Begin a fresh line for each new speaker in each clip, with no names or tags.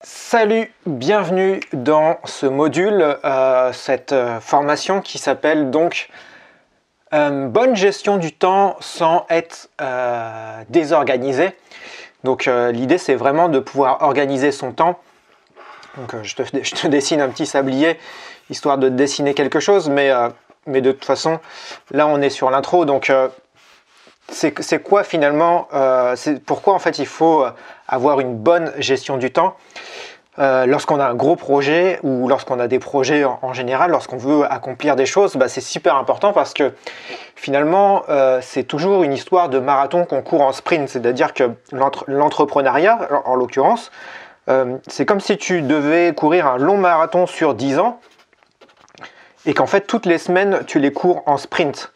Salut, bienvenue dans ce module, cette formation qui s'appelle donc bonne gestion du temps sans être désorganisé. Donc l'idée c'est vraiment de pouvoir organiser son temps. Donc je te dessine un petit sablier histoire de dessiner quelque chose, mais de toute façon là on est sur l'intro, donc c'est quoi finalement, pourquoi en fait il faut avoir une bonne gestion du temps lorsqu'on a un gros projet ou lorsqu'on a des projets en général, lorsqu'on veut accomplir des choses, c'est super important parce que finalement c'est toujours une histoire de marathon qu'on court en sprint, c'est-à-dire que l'entrepreneuriat en l'occurrence, c'est comme si tu devais courir un long marathon sur 10 ans et qu'en fait toutes les semaines tu les cours en sprint.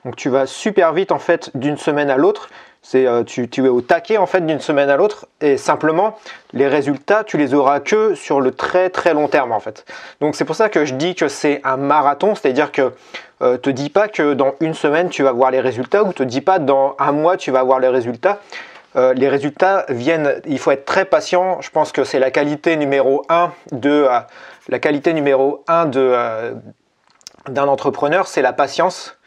Donc tu vas super vite en fait d'une semaine à l'autre, tu es au taquet en fait d'une semaine à l'autre et simplement les résultats tu les auras que sur le très très long terme en fait. Donc c'est pour ça que je dis que c'est un marathon, c'est-à-dire que te dis pas que dans une semaine tu vas voir les résultats ou te dis pas dans un mois tu vas voir les résultats. Les résultats viennent, il faut être très patient, je pense que c'est la qualité numéro 1 d'un entrepreneur, c'est la patience.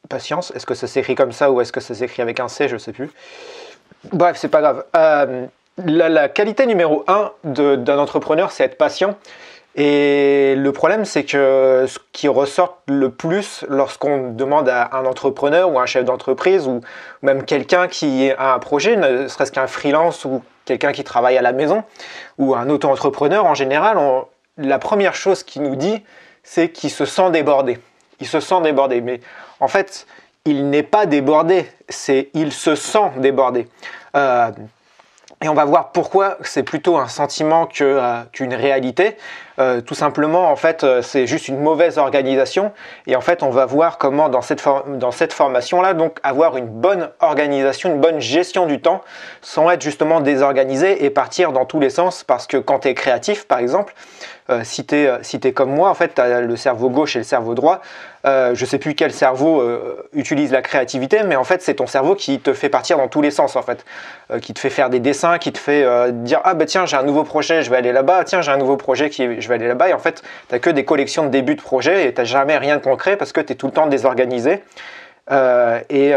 Patience, est-ce que ça s'écrit comme ça ou est-ce que ça s'écrit avec un C, je sais plus. Bref, c'est pas grave. La qualité numéro 1 d'un entrepreneur, c'est être patient. Et le problème, c'est que ce qui ressort le plus lorsqu'on demande à un entrepreneur ou un chef d'entreprise ou même quelqu'un qui a un projet, ne serait-ce qu'un freelance ou quelqu'un qui travaille à la maison ou un auto-entrepreneur en général, la première chose qu'il nous dit, c'est qu'il se sent débordé. Il se sent débordé, mais en fait, il n'est pas débordé, il se sent débordé. Et on va voir pourquoi c'est plutôt un sentiment qu'une réalité. Tout simplement, en fait, c'est juste une mauvaise organisation. Et en fait, on va voir comment dans cette formation-là, donc avoir une bonne organisation, une bonne gestion du temps, sans être justement désorganisé et partir dans tous les sens. Parce que quand tu es créatif, par exemple, si tu es comme moi, en fait, tu as le cerveau gauche et le cerveau droit. Je ne sais plus quel cerveau utilise la créativité, mais en fait, c'est ton cerveau qui te fait partir dans tous les sens, en fait. Qui te fait faire des dessins, qui te fait dire « Ah bah tiens, j'ai un nouveau projet, je vais aller là-bas. Tiens, j'ai un nouveau projet, je vais aller là-bas. » Et en fait, tu n'as que des collections de débuts de projet et tu n'as jamais rien de concret parce que tu es tout le temps désorganisé. Et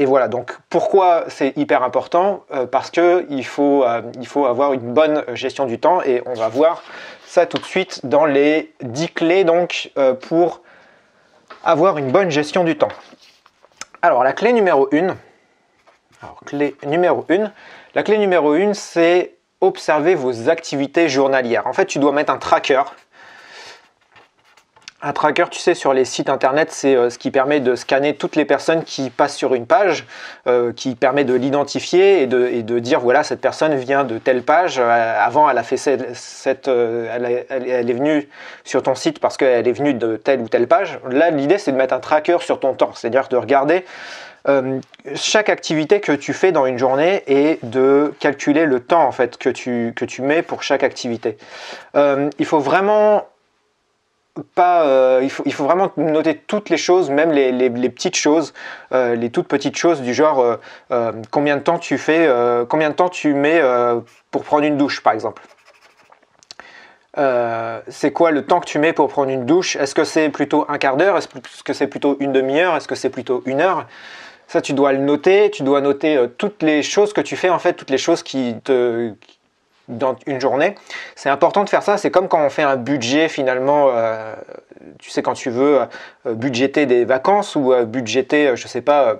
voilà, donc pourquoi c'est hyper important, parce qu'il faut avoir une bonne gestion du temps et on va voir ça tout de suite dans les 10 clés donc, pour avoir une bonne gestion du temps. Alors la clé numéro 1, la clé numéro 1 c'est observer vos activités journalières. En fait tu dois mettre un tracker. Un tracker, tu sais, sur les sites internet, c'est ce qui permet de scanner toutes les personnes qui passent sur une page, qui permet de l'identifier et de dire voilà, cette personne vient de telle page. Avant, elle a fait elle est venue sur ton site parce qu'elle est venue de telle ou telle page. Là, l'idée, c'est de mettre un tracker sur ton temps, c'est-à-dire de regarder chaque activité que tu fais dans une journée et de calculer le temps en fait que tu mets pour chaque activité. Il faut vraiment il faut vraiment noter toutes les choses, même les petites choses, les toutes petites choses du genre combien de temps tu mets pour prendre une douche par exemple. C'est quoi le temps que tu mets pour prendre une douche? Est-ce que c'est plutôt un quart d'heure? Est-ce que c'est plutôt une demi-heure? Est-ce que c'est plutôt une heure? Ça tu dois le noter, tu dois noter toutes les choses que tu fais en fait, toutes les choses dans une journée. C'est important de faire ça, c'est comme quand on fait un budget finalement, tu sais quand tu veux budgéter des vacances ou budgéter, je sais pas,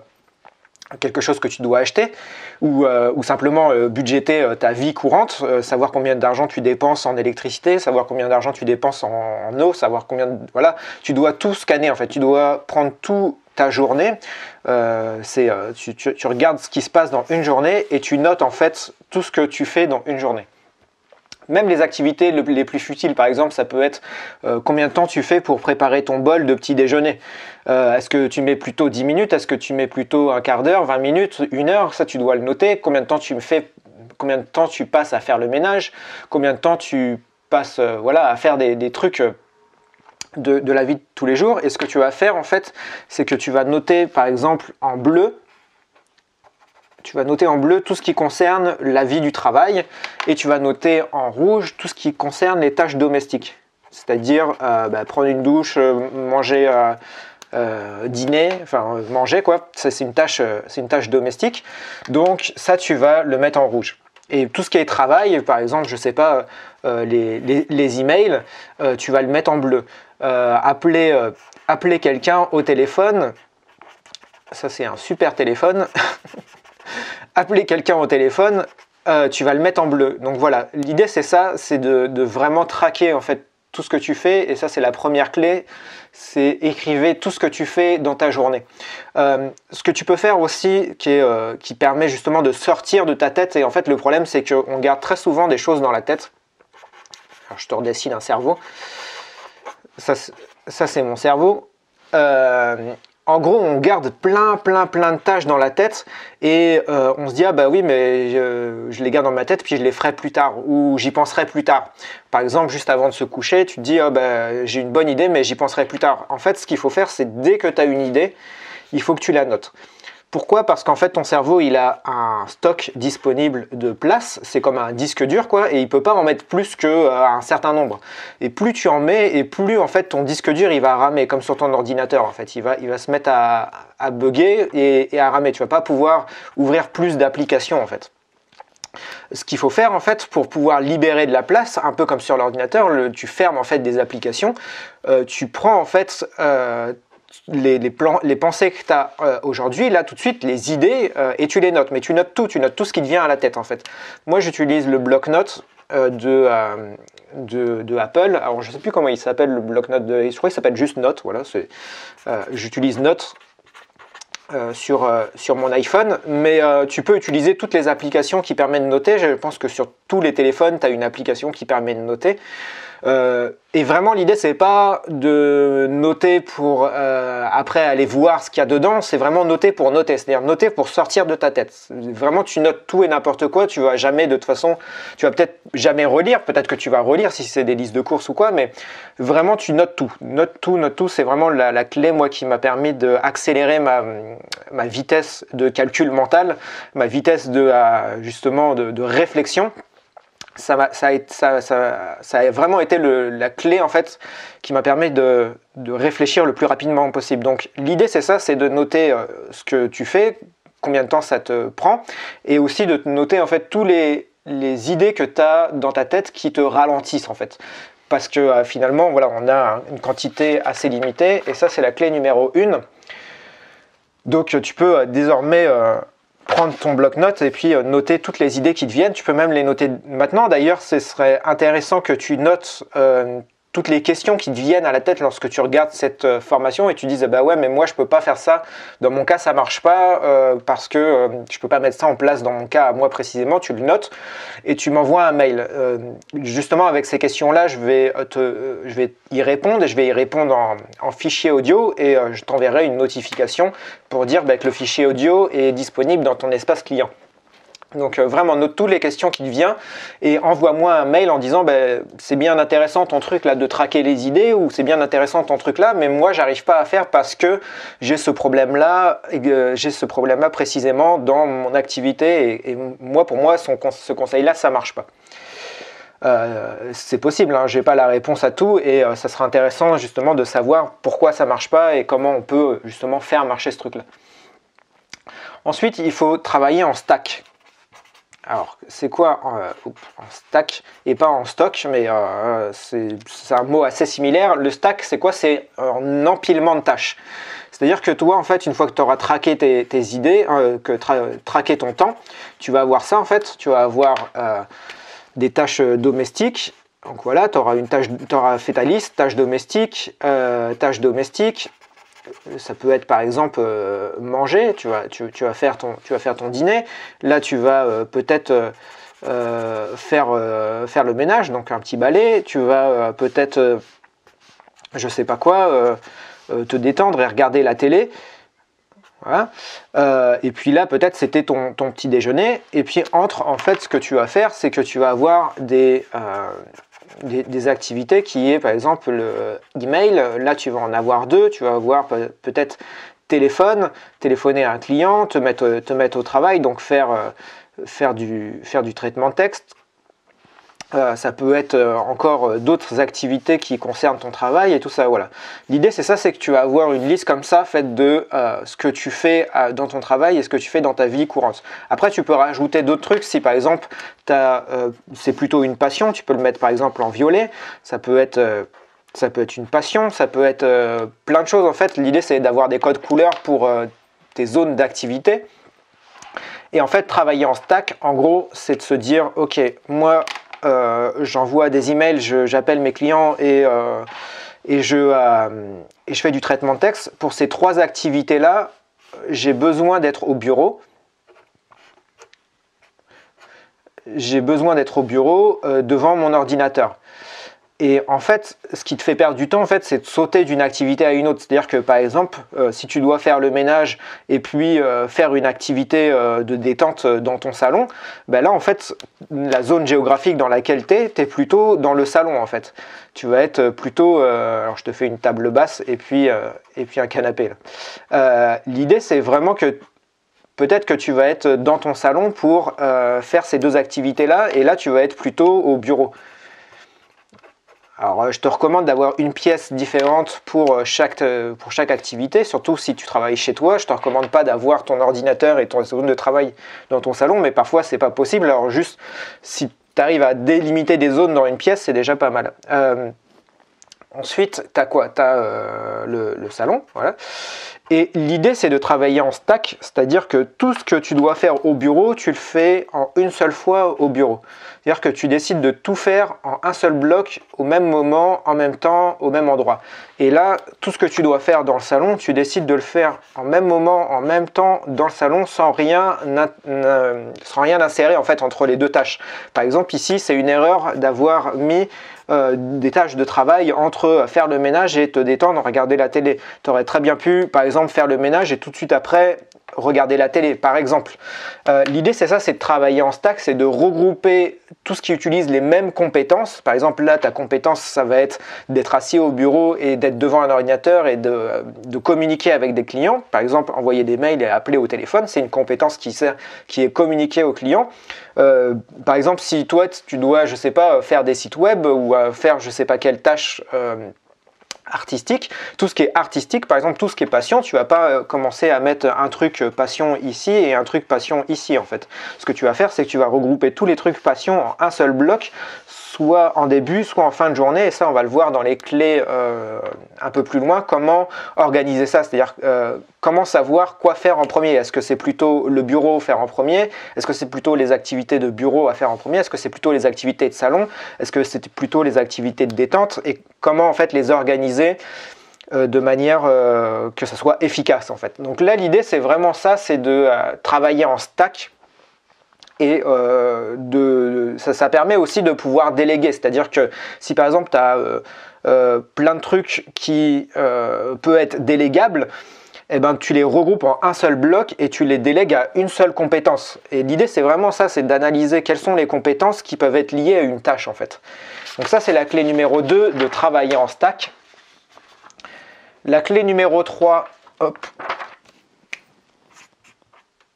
quelque chose que tu dois acheter ou simplement budgéter ta vie courante, savoir combien d'argent tu dépenses en électricité, savoir combien d'argent tu dépenses en eau, savoir voilà, tu dois tout scanner en fait, tu dois prendre tout ta journée, tu regardes ce qui se passe dans une journée et tu notes en fait tout ce que tu fais dans une journée. Même les activités les plus futiles, par exemple, ça peut être combien de temps tu fais pour préparer ton bol de petit déjeuner. Est-ce que tu mets plutôt 10 minutes? Est-ce que tu mets plutôt un quart d'heure, 20 minutes, une heure? Ça, tu dois le noter. Combien de temps tu passes à faire le ménage? Combien de temps tu passes à faire des trucs de la vie de tous les jours? Et ce que tu vas faire, en fait, c'est que tu vas noter, par exemple, en bleu, tu vas noter en bleu tout ce qui concerne la vie du travail et tu vas noter en rouge tout ce qui concerne les tâches domestiques. C'est-à-dire prendre une douche, manger, dîner, enfin manger quoi, ça c'est une tâche domestique. Donc ça tu vas le mettre en rouge. Et tout ce qui est travail, par exemple, je sais pas, les emails, tu vas le mettre en bleu. Appeler quelqu'un au téléphone, ça c'est un super téléphone. Appeler quelqu'un au téléphone, tu vas le mettre en bleu. Donc voilà, l'idée c'est ça, c'est de vraiment traquer en fait tout ce que tu fais, et ça c'est la première clé, c'est écrivez tout ce que tu fais dans ta journée. Ce que tu peux faire aussi, qui permet justement de sortir de ta tête, et en fait le problème c'est qu'on garde très souvent des choses dans la tête. Alors, je te redessine un cerveau, ça c'est mon cerveau. En gros, on garde plein de tâches dans la tête et on se dit ah bah oui mais je les garde dans ma tête puis je les ferai plus tard ou j'y penserai plus tard. Par exemple, juste avant de se coucher, tu te dis ah bah j'ai une bonne idée mais j'y penserai plus tard. En fait, ce qu'il faut faire, c'est dès que tu as une idée, il faut que tu la notes. Pourquoi? Parce qu'en fait ton cerveau il a un stock disponible de place, c'est comme un disque dur quoi, et il peut pas en mettre plus qu'un certain nombre. Et plus tu en mets, et plus en fait ton disque dur il va ramer, comme sur ton ordinateur en fait, il va se mettre à bugger et à ramer. Tu vas pas pouvoir ouvrir plus d'applications en fait. Ce qu'il faut faire en fait pour pouvoir libérer de la place, un peu comme sur l'ordinateur, tu fermes en fait des applications, tu prends en fait les pensées que tu as aujourd'hui, là tout de suite, les idées, et tu les notes. Mais tu notes tout ce qui te vient à la tête en fait. Moi j'utilise le bloc-notes de Apple. Alors je ne sais plus comment il s'appelle le bloc-notes, je crois qu'il s'appelle juste Note. Voilà, j'utilise Note sur mon iPhone, mais tu peux utiliser toutes les applications qui permettent de noter. Je pense que sur tous les téléphones, tu as une application qui permet de noter. Et vraiment l'idée c'est pas de noter pour après aller voir ce qu'il y a dedans, c'est vraiment noter pour noter, c'est-à-dire noter pour sortir de ta tête. Vraiment tu notes tout et n'importe quoi, tu vas jamais de toute façon, tu vas peut-être jamais relire, peut-être que tu vas relire si c'est des listes de courses ou quoi, mais vraiment tu notes tout, c'est vraiment la clé moi qui m'a permis d'accélérer ma vitesse de calcul mental, ma vitesse justement de réflexion. Ça a vraiment été la clé en fait qui m'a permis de réfléchir le plus rapidement possible. Donc l'idée c'est ça, c'est de noter ce que tu fais, combien de temps ça te prend, et aussi de noter en fait tous les idées que tu as dans ta tête qui te ralentissent en fait. Parce que finalement voilà, on a une quantité assez limitée, et ça c'est la clé numéro 1. Donc tu peux désormais prendre ton bloc-notes et puis noter toutes les idées qui te viennent. Tu peux même les noter maintenant. D'ailleurs, ce serait intéressant que tu notes toutes les questions qui te viennent à la tête lorsque tu regardes cette formation et tu dises bah ouais mais moi je peux pas faire ça, dans mon cas ça marche pas parce que je peux pas mettre ça en place dans mon cas à moi précisément. Tu le notes et tu m'envoies un mail. Justement avec ces questions là je vais y répondre, et je vais y répondre en fichier audio, et je t'enverrai une notification pour dire que le fichier audio est disponible dans ton espace client. Donc vraiment note toutes les questions qui te viennent et envoie-moi un mail en disant c'est bien intéressant ton truc là de traquer les idées, ou c'est bien intéressant ton truc là, mais moi j'arrive pas à faire parce que j'ai ce problème là précisément dans mon activité, et moi pour moi ce conseil là ça marche pas. C'est possible, hein, j'ai pas la réponse à tout, et ça sera intéressant justement de savoir pourquoi ça marche pas et comment on peut justement faire marcher ce truc là. Ensuite il faut travailler en stack. Alors, c'est quoi en stack et pas en stock, mais c'est un mot assez similaire. Le stack, c'est quoi? C'est un empilement de tâches. C'est-à-dire que toi, en fait, une fois que tu auras traqué tes idées, traqué ton temps, tu vas avoir ça, en fait. Tu vas avoir des tâches domestiques. Donc voilà, tu auras fait ta liste, tâches domestiques. Ça peut être par exemple manger, tu vas faire ton dîner. Là tu vas peut-être faire le ménage, donc un petit balai. Tu vas peut-être je sais pas quoi, te détendre et regarder la télé. Voilà. Et puis là peut-être c'était ton petit déjeuner. Et puis en fait ce que tu vas faire, c'est que tu vas avoir des activités qui est par exemple l'email. Là tu vas en avoir 2, tu vas avoir peut-être téléphoner à un client, te mettre au travail, donc faire du traitement de texte. Ça peut être encore d'autres activités qui concernent ton travail et tout ça, voilà. L'idée c'est ça, c'est que tu vas avoir une liste comme ça faite de ce que tu fais dans ton travail et ce que tu fais dans ta vie courante. Après tu peux rajouter d'autres trucs, si par exemple c'est plutôt une passion, tu peux le mettre par exemple en violet, ça peut être une passion, ça peut être plein de choses en fait. L'idée c'est d'avoir des codes couleurs pour tes zones d'activité. Et en fait travailler en stack, en gros c'est de se dire ok, moi j'envoie des emails, j'appelle mes clients et je fais du traitement de texte. Pour ces 3 activités-là, j'ai besoin d'être au bureau. Devant mon ordinateur. Et en fait, ce qui te fait perdre du temps, en fait, c'est de sauter d'une activité à une autre. C'est-à-dire que, par exemple, si tu dois faire le ménage et puis faire une activité de détente dans ton salon, ben là, en fait, la zone géographique dans laquelle tu es plutôt dans le salon, en fait. Tu vas être plutôt... alors, je te fais une table basse et puis un canapé. L'idée, c'est vraiment que peut-être que tu vas être dans ton salon pour faire ces 2 activités-là, et là, tu vas être plutôt au bureau. Alors, je te recommande d'avoir une pièce différente pour chaque activité, surtout si tu travailles chez toi. Je ne te recommande pas d'avoir ton ordinateur et ton zone de travail dans ton salon, mais parfois, ce n'est pas possible. Alors, juste, si tu arrives à délimiter des zones dans une pièce, c'est déjà pas mal. Ensuite, tu as quoi? Tu as le salon, voilà. Et l'idée, c'est de travailler en stack, c'est-à-dire que tout ce que tu dois faire au bureau, tu le fais en une seule fois au bureau. C'est-à-dire que tu décides de tout faire en un seul bloc, au même moment, en même temps, au même endroit. Et là, tout ce que tu dois faire dans le salon, tu décides de le faire en même moment, en même temps, dans le salon, sans rien insérer en fait entre les 2 tâches. Par exemple, ici, c'est une erreur d'avoir mis des tâches de travail entre faire le ménage et te détendre, regarder la télé. Tu aurais très bien pu, par exemple, faire le ménage et tout de suite après regarder la télé, par exemple. L'idée, c'est ça, c'est de travailler en stack, c'est de regrouper tout ce qui utilise les mêmes compétences. Par exemple, là, ta compétence, ça va être d'être assis au bureau et d'être devant un ordinateur et de communiquer avec des clients. Par exemple, envoyer des mails et appeler au téléphone, c'est une compétence qui est communiquée aux clients. Par exemple, si toi, tu dois, je sais pas, faire des sites web ou faire je sais pas quelle tâche artistique, tout ce qui est artistique, par exemple tout ce qui est passion, tu vas pas commencer à mettre un truc passion ici et un truc passion ici en fait. Ce que tu vas faire, c'est que tu vas regrouper tous les trucs passion en un seul bloc, soit en début, soit en fin de journée, et ça on va le voir dans les clés un peu plus loin, comment organiser ça, c'est-à-dire comment savoir quoi faire en premier. Est-ce que c'est plutôt le bureau faire en premier? Est-ce que c'est plutôt les activités de bureau à faire en premier? Est-ce que c'est plutôt les activités de salon? Est-ce que c'est plutôt les activités de détente? Et comment en fait les organiser de manière que ça soit efficace en fait. Donc là l'idée c'est vraiment ça, c'est de travailler en stack. Et ça permet aussi de pouvoir déléguer, c'est-à-dire que si par exemple tu as plein de trucs qui peuvent être délégables, eh ben, tu les regroupes en un seul bloc et tu les délègues à une seule compétence. Et l'idée c'est vraiment ça, c'est d'analyser quelles sont les compétences qui peuvent être liées à une tâche en fait. Donc ça c'est la clé numéro 2 de travailler en stack. La clé numéro 3, hop.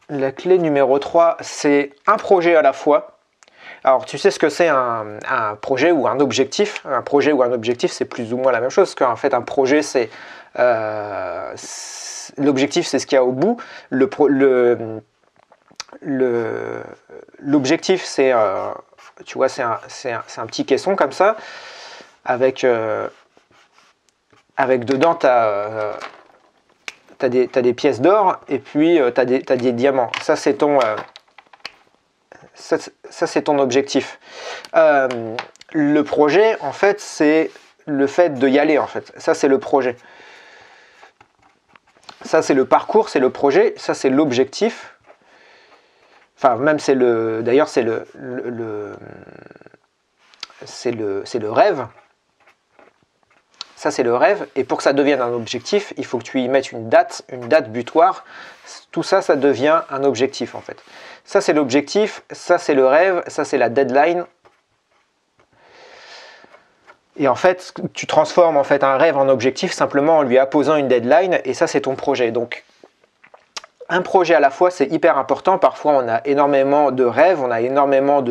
La clé numéro 3, c'est un projet à la fois. Alors, tu sais ce que c'est un projet ou un objectif. Un projet ou un objectif, c'est plus ou moins la même chose. Parce qu'en fait, un projet, c'est l'objectif, c'est ce qu'il y a au bout. L'objectif, c'est, tu vois, c'est un petit caisson comme ça, avec dedans, tu as des pièces d'or et puis tu as des diamants. Ça, c'est ton, c'est ton objectif. Le projet, en fait, c'est le fait d'y aller, en fait. Ça, c'est le projet. Ça, c'est le parcours, c'est le projet. Ça, c'est l'objectif. Enfin, même, c'est le... D'ailleurs, c'est le rêve. Ça, c'est le rêve. Et pour que ça devienne un objectif, il faut que tu y mettes une date butoir. Tout ça, ça devient un objectif, en fait. Ça, c'est l'objectif. Ça, c'est le rêve. Ça, c'est la deadline. Et en fait, tu transformes en fait un rêve en objectif simplement en lui apposant une deadline, et ça c'est ton projet. Donc un projet à la fois, c'est hyper important. Parfois on a énormément de rêves, on a énormément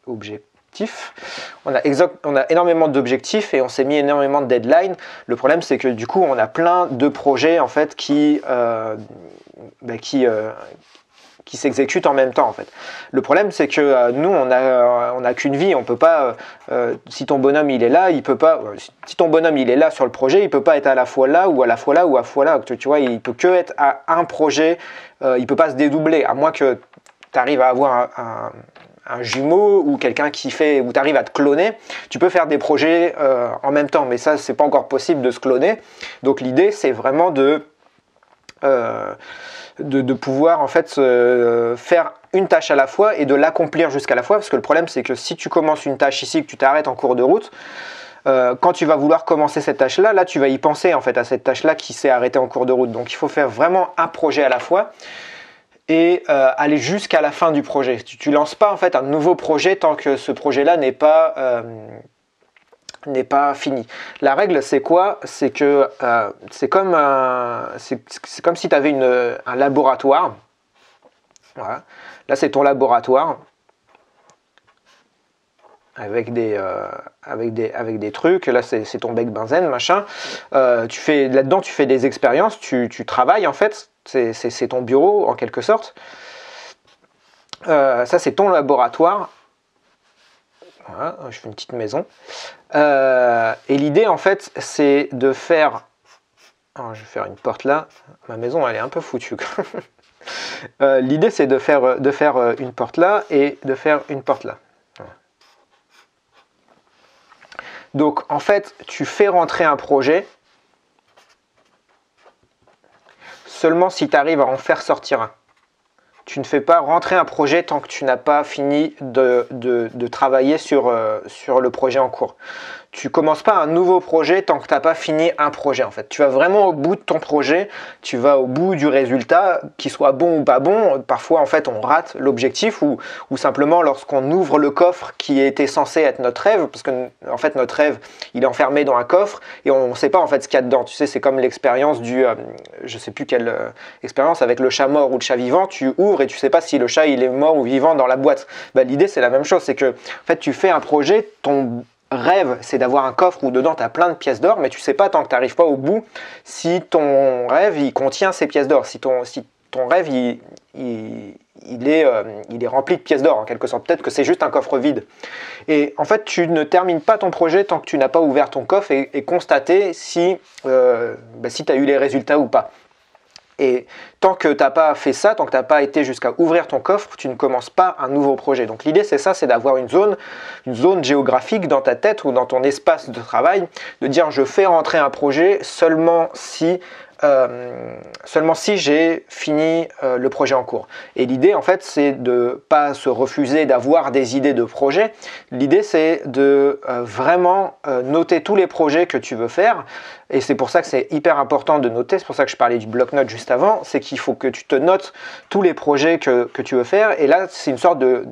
objectifs. On a énormément d'objectifs et on s'est mis énormément de deadlines. Le problème c'est que du coup on a plein de projets en fait qui s'exécutent en même temps en fait. Le problème c'est que nous on a qu'une vie, on peut pas si ton bonhomme il est là, il peut pas si ton bonhomme il est là sur le projet, il peut pas être à la fois là ou à la fois là ou à la fois là, tu vois, il peut que être à un projet, il peut pas se dédoubler à moins que tu arrives à avoir un jumeau ou quelqu'un où tu arrives à te cloner, tu peux faire des projets en même temps, mais ça c'est pas encore possible de se cloner. Donc l'idée c'est vraiment de pouvoir en fait faire une tâche à la fois et de l'accomplir jusqu'à la fois, parce que le problème c'est que si tu commences une tâche ici, que tu t'arrêtes en cours de route, quand tu vas vouloir commencer cette tâche là tu vas y penser en fait à cette tâche là qui s'est arrêtée en cours de route. Donc il faut faire vraiment un projet à la fois et aller jusqu'à la fin du projet. Tu lances pas en fait un nouveau projet tant que ce projet là n'est pas fini. La règle c'est quoi? C'est que c'est comme si tu avais un laboratoire. Voilà. Là c'est ton laboratoire avec des trucs. Là c'est ton bec benzène machin. Là-dedans tu fais des expériences, tu travailles en fait. C'est ton bureau en quelque sorte. Ça c'est ton laboratoire. Voilà, je fais une petite maison. Et l'idée en fait c'est de faire... Alors, je vais faire une porte là. Ma maison elle est un peu foutue. L'idée c'est de faire une porte là et de faire une porte là. Voilà. Donc en fait tu fais rentrer un projet seulement si tu arrives à en faire sortir un. Tu ne fais pas rentrer un projet tant que tu n'as pas fini de travailler sur le projet en cours. Tu commences pas un nouveau projet tant que tu n'as pas fini un projet en fait. Tu vas vraiment au bout de ton projet, tu vas au bout du résultat, qu'il soit bon ou pas bon. Parfois en fait on rate l'objectif ou simplement lorsqu'on ouvre le coffre qui était censé être notre rêve, parce que en fait notre rêve il est enfermé dans un coffre et on ne sait pas en fait ce qu'il y a dedans. Tu sais, c'est comme l'expérience je sais plus quelle expérience avec le chat mort ou le chat vivant. Tu ouvres et tu sais pas si le chat il est mort ou vivant dans la boîte. L'idée c'est la même chose, c'est que en fait tu fais un projet, ton rêve c'est d'avoir un coffre où dedans tu as plein de pièces d'or, mais tu sais pas tant que tu n'arrives pas au bout si ton rêve il contient ces pièces d'or, si ton rêve il est rempli de pièces d'or en quelque sorte. Peut-être que c'est juste un coffre vide. Et en fait tu ne termines pas ton projet tant que tu n'as pas ouvert ton coffre et constaté si tu as eu les résultats ou pas. Et tant que tu n'as pas fait ça, tant que tu n'as pas été jusqu'à ouvrir ton coffre, tu ne commences pas un nouveau projet. Donc l'idée c'est ça, c'est d'avoir une zone géographique dans ta tête ou dans ton espace de travail, de dire je fais rentrer un projet seulement si j'ai fini le projet en cours. Et l'idée en fait c'est de pas se refuser d'avoir des idées de projet. L'idée c'est de vraiment noter tous les projets que tu veux faire. Et c'est pour ça que c'est hyper important de noter, c'est pour ça que je parlais du bloc-notes juste avant, c'est qu'il faut que tu te notes tous les projets que tu veux faire. Et là c'est une sorte de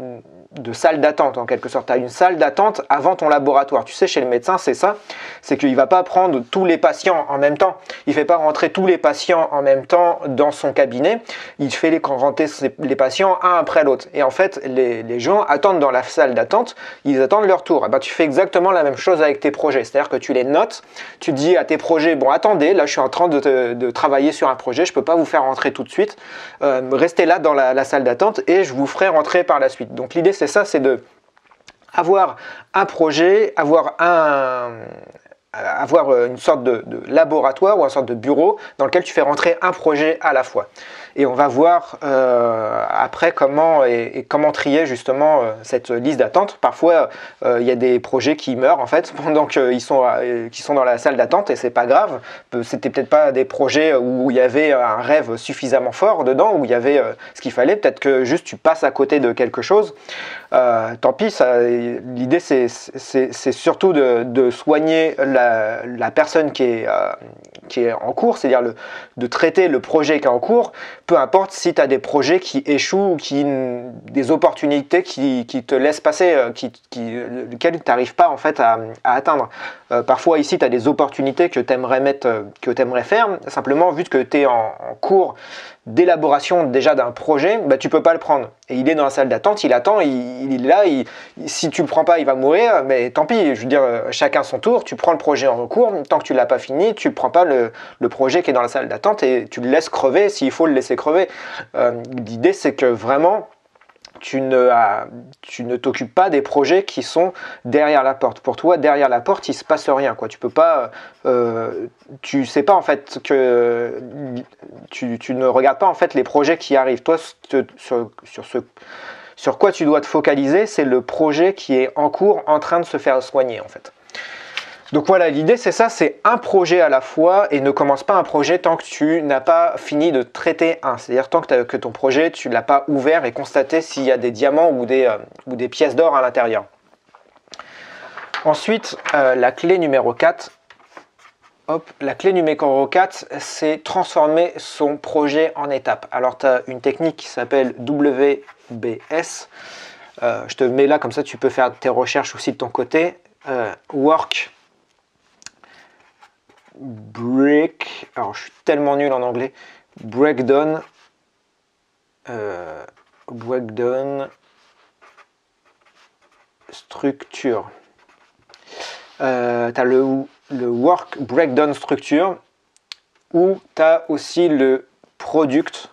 salle d'attente en quelque sorte. Tu as une salle d'attente avant ton laboratoire. Tu sais, chez le médecin c'est ça, c'est qu'il ne va pas prendre tous les patients en même temps. Il ne fait pas rentrer tous les patients en même temps dans son cabinet. Il fait rentrer les patients un après l'autre. Et en fait, les gens attendent dans la salle d'attente, ils attendent leur tour. Tu fais exactement la même chose avec tes projets. C'est-à-dire que tu les notes, tu dis à tes projets, bon attendez, là je suis en train de travailler sur un projet, je ne peux pas vous faire rentrer tout de suite. Restez là dans la salle d'attente et je vous ferai rentrer par la suite. Donc l'idée c'est ça, c'est de avoir un projet, avoir une sorte de laboratoire ou une sorte de bureau dans lequel tu fais rentrer un projet à la fois. Et on va voir après comment trier justement cette liste d'attente. Parfois, il y a des projets qui meurent en fait pendant qu'ils sont dans la salle d'attente et c'est pas grave. C'était peut-être pas des projets où il y avait un rêve suffisamment fort dedans, où il y avait ce qu'il fallait. Peut-être que juste tu passes à côté de quelque chose. Tant pis, l'idée c'est surtout de soigner la personne qui est en cours, c'est-à-dire de traiter le projet qui est en cours peu importe si tu as des projets qui échouent, des opportunités qui te laissent passer, lesquelles tu n'arrives pas en fait à atteindre. Parfois ici tu as des opportunités que tu aimerais faire, simplement vu que tu es en cours d'élaboration déjà d'un projet, bah, tu peux pas le prendre. Et il est dans la salle d'attente, il attend, il est là, si tu le prends pas, il va mourir, mais tant pis, je veux dire, chacun son tour, tu prends le projet en cours, tant que tu l'as pas fini, tu prends pas le projet qui est dans la salle d'attente et tu le laisses crever s'il faut le laisser crever. L'idée c'est que vraiment, tu ne t'occupes pas des projets qui sont derrière la porte. Pour toi, derrière la porte, il se passe rien, quoi. Tu peux pas, tu sais pas en fait que tu ne regardes pas en fait les projets qui arrivent. Toi, sur quoi tu dois te focaliser, c'est le projet qui est en cours, en train de se faire soigner en fait. Donc voilà, l'idée c'est ça, c'est un projet à la fois et ne commence pas un projet tant que tu n'as pas fini de traiter un. C'est-à-dire tant que ton projet, tu ne l'as pas ouvert et constaté s'il y a des diamants ou des pièces d'or à l'intérieur. Ensuite, la clé numéro 4. La clé numéro 4, c'est transformer son projet en étapes. Alors tu as une technique qui s'appelle WBS. Je te mets là, comme ça tu peux faire tes recherches aussi de ton côté. Work, break, alors je suis tellement nul en anglais, breakdown, structure. Tu as le work breakdown structure, ou tu as aussi le product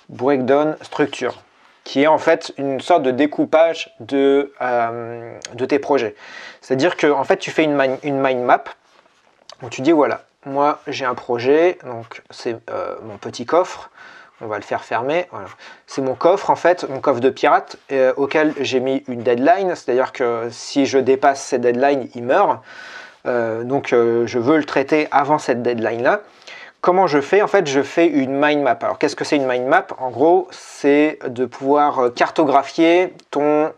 breakdown structure, qui est en fait une sorte de découpage de tes projets. C'est-à-dire que en fait, tu fais une mind map où tu dis voilà, moi j'ai un projet, donc c'est mon petit coffre, on va le faire fermer. Voilà. C'est mon coffre en fait, mon coffre de pirate auquel j'ai mis une deadline, c'est-à-dire que si je dépasse cette deadline, il meurt. Donc je veux le traiter avant cette deadline-là. Comment je fais? En fait, je fais une mind map. Alors, qu'est-ce que c'est une mind map? En gros, c'est de pouvoir cartographier ton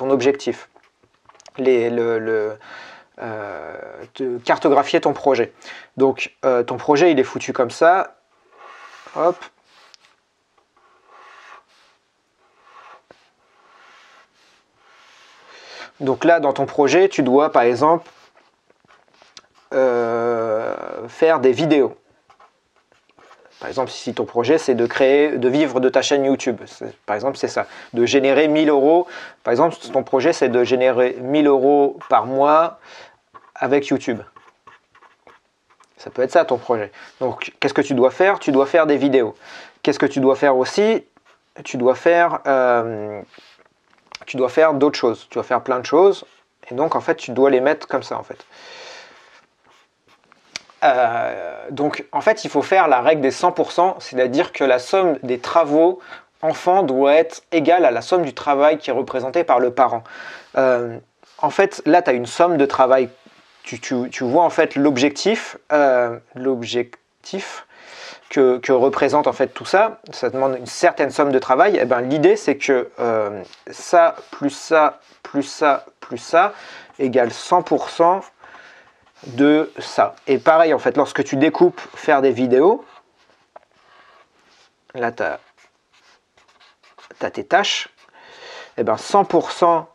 objectif, de cartographier ton projet. Donc, ton projet, il est foutu comme ça. Hop. Donc là, dans ton projet, tu dois, par exemple, faire des vidéos. Par exemple, si ton projet c'est de vivre de ta chaîne YouTube, par exemple c'est ça, de générer 1000 euros. Par exemple, ton projet c'est de générer 1000 euros par mois avec YouTube. Ça peut être ça ton projet. Donc qu'est-ce que tu dois faire? Tu dois faire des vidéos. Qu'est-ce que tu dois faire aussi? Tu dois faire d'autres choses. Tu dois faire plein de choses. Et donc en fait tu dois les mettre comme ça en fait. Donc en fait il faut faire la règle des 100%, c'est-à-dire que la somme des travaux enfants doit être égale à la somme du travail qui est représenté par le parent. En fait là tu as une somme de travail, tu vois en fait l'objectif que représente en fait tout ça, ça demande une certaine somme de travail. Et ben, l'idée c'est que ça plus ça plus ça plus ça égale 100% de ça. Et pareil en fait, lorsque tu découpes faire des vidéos, là tu as tes tâches, et ben 100%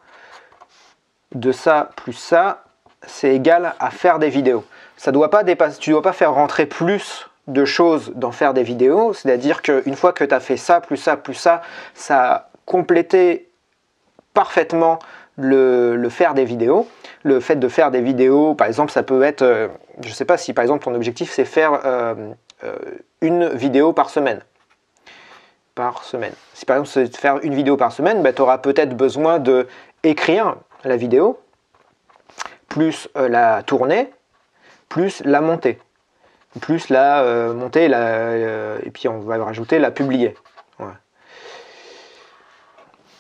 de ça plus ça, c'est égal à faire des vidéos. Ça doit pas dépasser, tu ne dois pas faire rentrer plus de choses dans faire des vidéos, c'est-à-dire qu'une fois que tu as fait ça plus ça plus ça, ça a complété parfaitement le faire des vidéos. Le fait de faire des vidéos, par exemple, ça peut être, je ne sais pas si par exemple ton objectif c'est faire une vidéo par semaine. Si par exemple c'est faire une vidéo par semaine, ben, tu auras peut-être besoin de écrire la vidéo, plus la tourner, plus la monter. Plus la monter, et puis on va rajouter la publier. Ouais.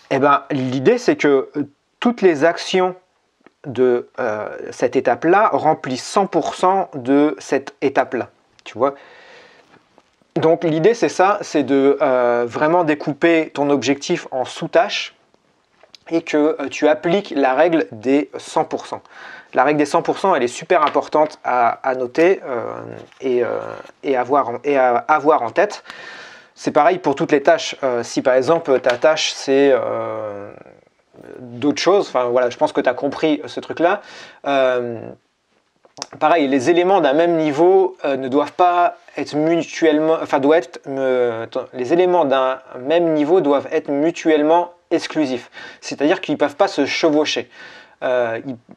Et ben, l'idée c'est que toutes les actions de cette étape-là remplissent 100% de cette étape-là. Tu vois? Donc l'idée c'est ça, c'est de vraiment découper ton objectif en sous-tâches et que tu appliques la règle des 100%. La règle des 100%, elle est super importante à noter et à avoir en tête. C'est pareil pour toutes les tâches. Si par exemple ta tâche c'est d'autres choses, enfin voilà, je pense que tu as compris ce truc-là. Pareil, les éléments d'un même niveau ne doivent pas être mutuellement, enfin les éléments d'un même niveau doivent être mutuellement exclusifs. C'est-à-dire qu'ils ne peuvent pas se chevaucher.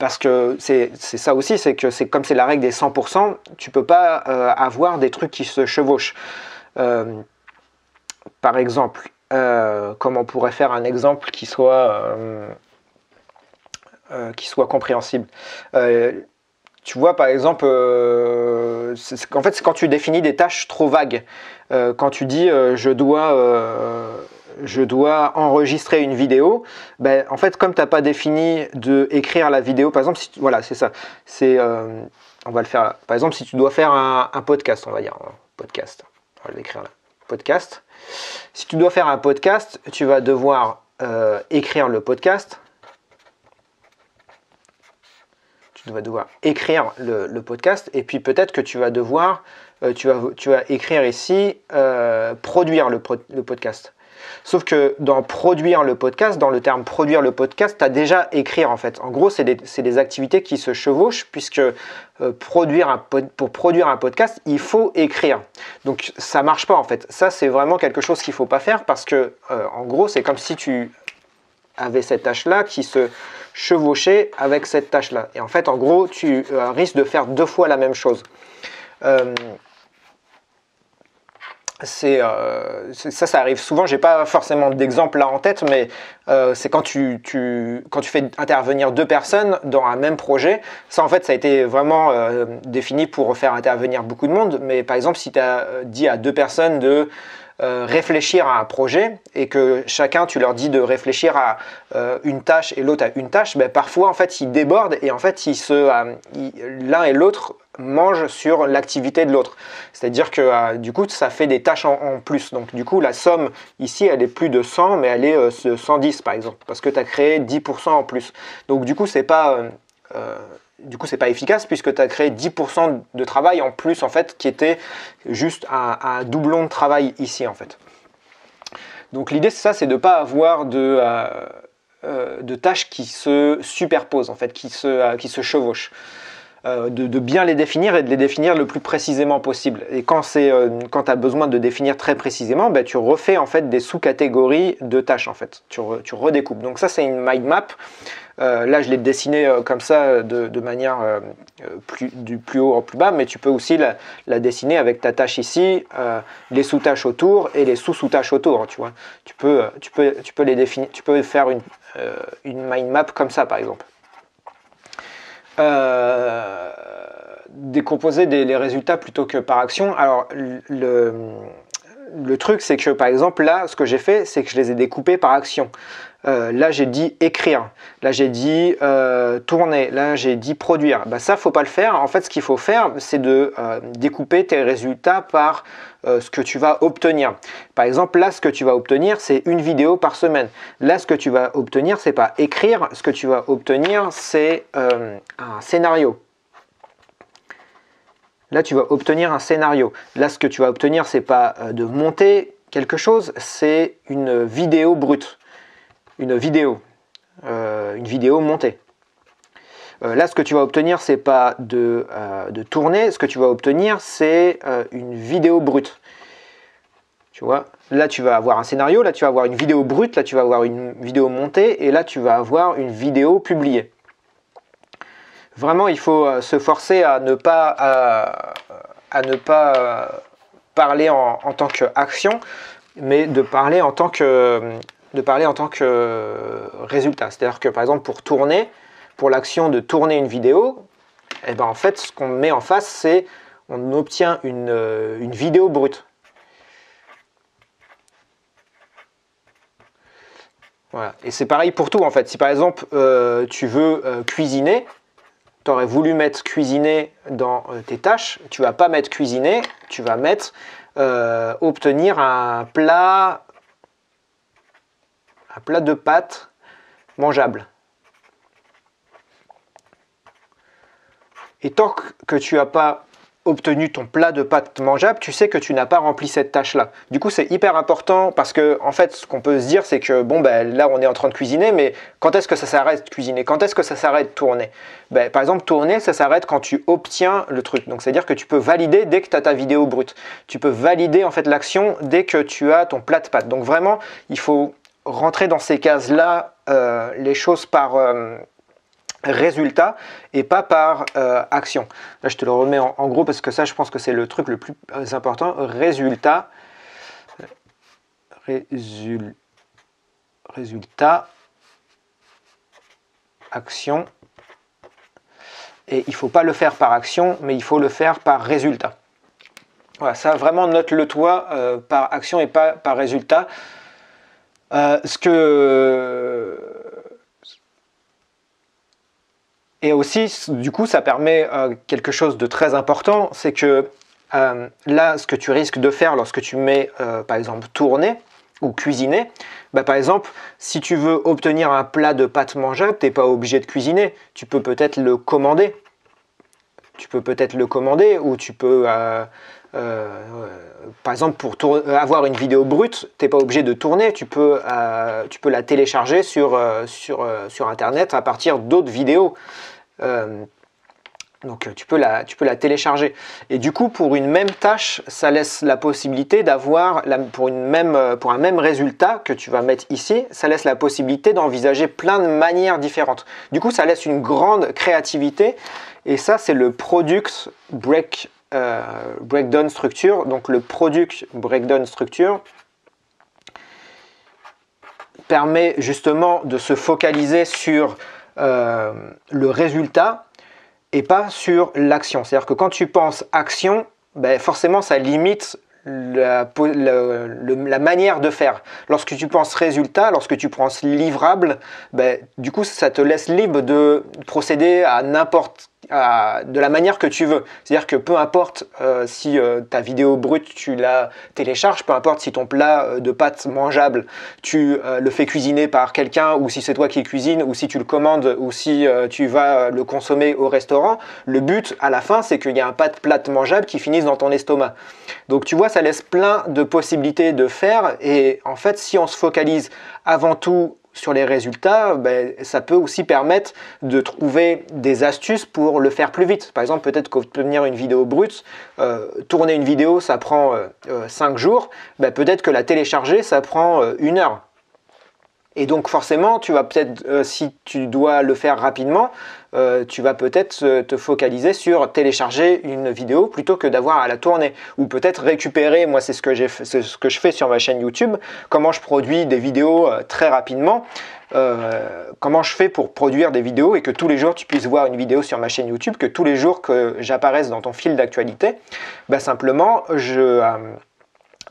Parce que c'est ça aussi, c'est que comme c'est la règle des 100%, tu ne peux pas avoir des trucs qui se chevauchent. Par exemple, comme on pourrait faire un exemple qui soit compréhensible. Tu vois, par exemple, en fait, c'est quand tu définis des tâches trop vagues. Quand tu dis je dois enregistrer une vidéo, ben, en fait, comme tu n'as pas défini de écrire la vidéo, par exemple, voilà, c'est ça. On va le faire là. Par exemple, si tu dois faire un podcast, on va dire, podcast, on va l'écrire là, podcast. Si tu dois faire un podcast, tu vas devoir écrire le podcast. Tu vas devoir écrire le podcast et puis peut-être que tu vas devoir, tu vas écrire ici produire le podcast. Sauf que dans produire le podcast, dans le terme produire le podcast, tu as déjà écrire en fait. En gros, c'est des activités qui se chevauchent puisque pour produire un podcast, il faut écrire. Donc ça marche pas en fait. Ça, c'est vraiment quelque chose qu'il ne faut pas faire parce que en gros, c'est comme si tu avais cette tâche-là qui se chevaucher avec cette tâche-là. Et en fait, en gros, tu risques de faire 2 fois la même chose. Ça arrive souvent. J'ai pas forcément d'exemple là en tête, mais c'est quand tu fais intervenir 2 personnes dans un même projet. Ça, en fait, ça a été vraiment défini pour faire intervenir beaucoup de monde. Mais par exemple, si tu as dit à 2 personnes de réfléchir à un projet et que chacun tu leur dis de réfléchir à une tâche et l'autre à une tâche, ben parfois en fait ils débordent et en fait l'un et l'autre mangent sur l'activité de l'autre. C'est-à-dire que du coup ça fait des tâches en plus. Donc du coup la somme ici elle est plus de 100 mais elle est 110 par exemple parce que tu as créé 10% en plus. Donc du coup c'est pas efficace puisque tu as créé 10% de travail en plus en fait qui était juste un doublon de travail ici en fait. Donc l'idée c'est ça, c'est de ne pas avoir de tâches qui se superposent en fait, qui se chevauchent. De bien les définir et de les définir le plus précisément possible. Et quand tu as besoin de définir très précisément, ben, tu refais en fait des sous-catégories de tâches en fait. Tu redécoupes. Donc ça c'est une mind map. Là je l'ai dessiné comme ça de manière du plus haut au plus bas, mais tu peux aussi la dessiner avec ta tâche ici, les sous-tâches autour et les sous-sous-tâches autour. Tu vois, tu peux les définir, tu peux faire une mind map comme ça par exemple. Décomposer les résultats plutôt que par action. Alors le truc c'est que par exemple là ce que j'ai fait c'est que je les ai découpés par action. Là j'ai dit écrire, là j'ai dit tourner, là j'ai dit produire. Bah, ça faut pas le faire. En fait ce qu'il faut faire c'est de découper tes résultats par ce que tu vas obtenir. Par exemple là ce que tu vas obtenir c'est une vidéo par semaine. Là ce que tu vas obtenir c'est pas écrire, ce que tu vas obtenir c'est un scénario. Là tu vas obtenir un scénario. Là ce que tu vas obtenir c'est pas de monter quelque chose, c'est une vidéo brute. Une vidéo montée. Là, ce que tu vas obtenir, c'est pas de tourner. Ce que tu vas obtenir, c'est une vidéo brute. Tu vois, là, tu vas avoir un scénario. Là, tu vas avoir une vidéo brute. Là, tu vas avoir une vidéo montée. Et là, tu vas avoir une vidéo publiée. Vraiment, il faut se forcer à ne pas parler en tant qu'action, mais de parler en tant que résultat. C'est-à-dire que par exemple pour l'action de tourner une vidéo, et ben en fait ce qu'on met en face c'est on obtient une vidéo brute. Voilà. Et c'est pareil pour tout en fait. Si par exemple tu veux cuisiner, tu aurais voulu mettre cuisiner dans tes tâches, tu vas pas mettre cuisiner, tu vas mettre obtenir un plat de pâtes mangeable. Et tant que tu n'as pas obtenu ton plat de pâtes mangeable, tu sais que tu n'as pas rempli cette tâche-là. Du coup, c'est hyper important parce que, en fait, ce qu'on peut se dire, c'est que, bon, ben, là, on est en train de cuisiner, mais quand est-ce que ça s'arrête de cuisiner? Quand est-ce que ça s'arrête de tourner? Ben, par exemple, tourner, ça s'arrête quand tu obtiens le truc. Donc, c'est-à-dire que tu peux valider dès que tu as ta vidéo brute. Tu peux valider, en fait, l'action dès que tu as ton plat de pâtes. Donc, vraiment, il faut rentrer dans ces cases-là, les choses par résultat et pas par action. Là, je te le remets en gros parce que ça, je pense que c'est le truc le plus important. Résultat, action. Et il ne faut pas le faire par action, mais il faut le faire par résultat. Voilà, ça vraiment note-le toi par action et pas par résultat. Et aussi, du coup, ça permet quelque chose de très important, c'est que là, ce que tu risques de faire lorsque tu mets, par exemple, tourner ou cuisiner, bah, par exemple, si tu veux obtenir un plat de pâtes mangeables, tu n'es pas obligé de cuisiner. Tu peux peut-être le commander. Ou tu peux, par exemple, pour avoir une vidéo brute, tu n'es pas obligé de tourner. Tu peux la télécharger sur Internet à partir d'autres vidéos. Donc tu peux la télécharger. Et du coup, pour une même tâche, ça laisse la possibilité d'avoir, pour un même résultat que tu vas mettre ici, ça laisse la possibilité d'envisager plein de manières différentes. Du coup, ça laisse une grande créativité. Et ça, c'est le Product Breakdown Structure. Donc le Product Breakdown Structure permet justement de se focaliser sur le résultat et pas sur l'action. C'est-à-dire que quand tu penses action, ben forcément ça limite la manière de faire. Lorsque tu penses résultat, lorsque tu penses livrable, ben, du coup ça te laisse libre de procéder à de la manière que tu veux. C'est-à-dire que peu importe si ta vidéo brute tu la télécharges, peu importe si ton plat de pâtes mangeable tu le fais cuisiner par quelqu'un, ou si c'est toi qui cuisines, ou si tu le commandes, ou si tu vas le consommer au restaurant, le but à la fin c'est qu'il y ait un plat mangeable qui finisse dans ton estomac. Donc tu vois, ça laisse plein de possibilités de faire, et en fait si on se focalise avant tout sur les résultats, ben, ça peut aussi permettre de trouver des astuces pour le faire plus vite. Par exemple, peut-être qu'obtenir une vidéo brute, tourner une vidéo, ça prend 5 jours, ben, peut-être que la télécharger, ça prend 1 heure. Et donc forcément, tu vas peut-être, si tu dois le faire rapidement, tu vas peut-être te focaliser sur télécharger une vidéo plutôt que d'avoir à la tourner. Ou peut-être récupérer, moi c'est ce que je fais sur ma chaîne YouTube, comment je produis des vidéos très rapidement. Comment je fais pour produire des vidéos et que tous les jours tu puisses voir une vidéo sur ma chaîne YouTube, que tous les jours que j'apparaisse dans ton fil d'actualité, ben simplement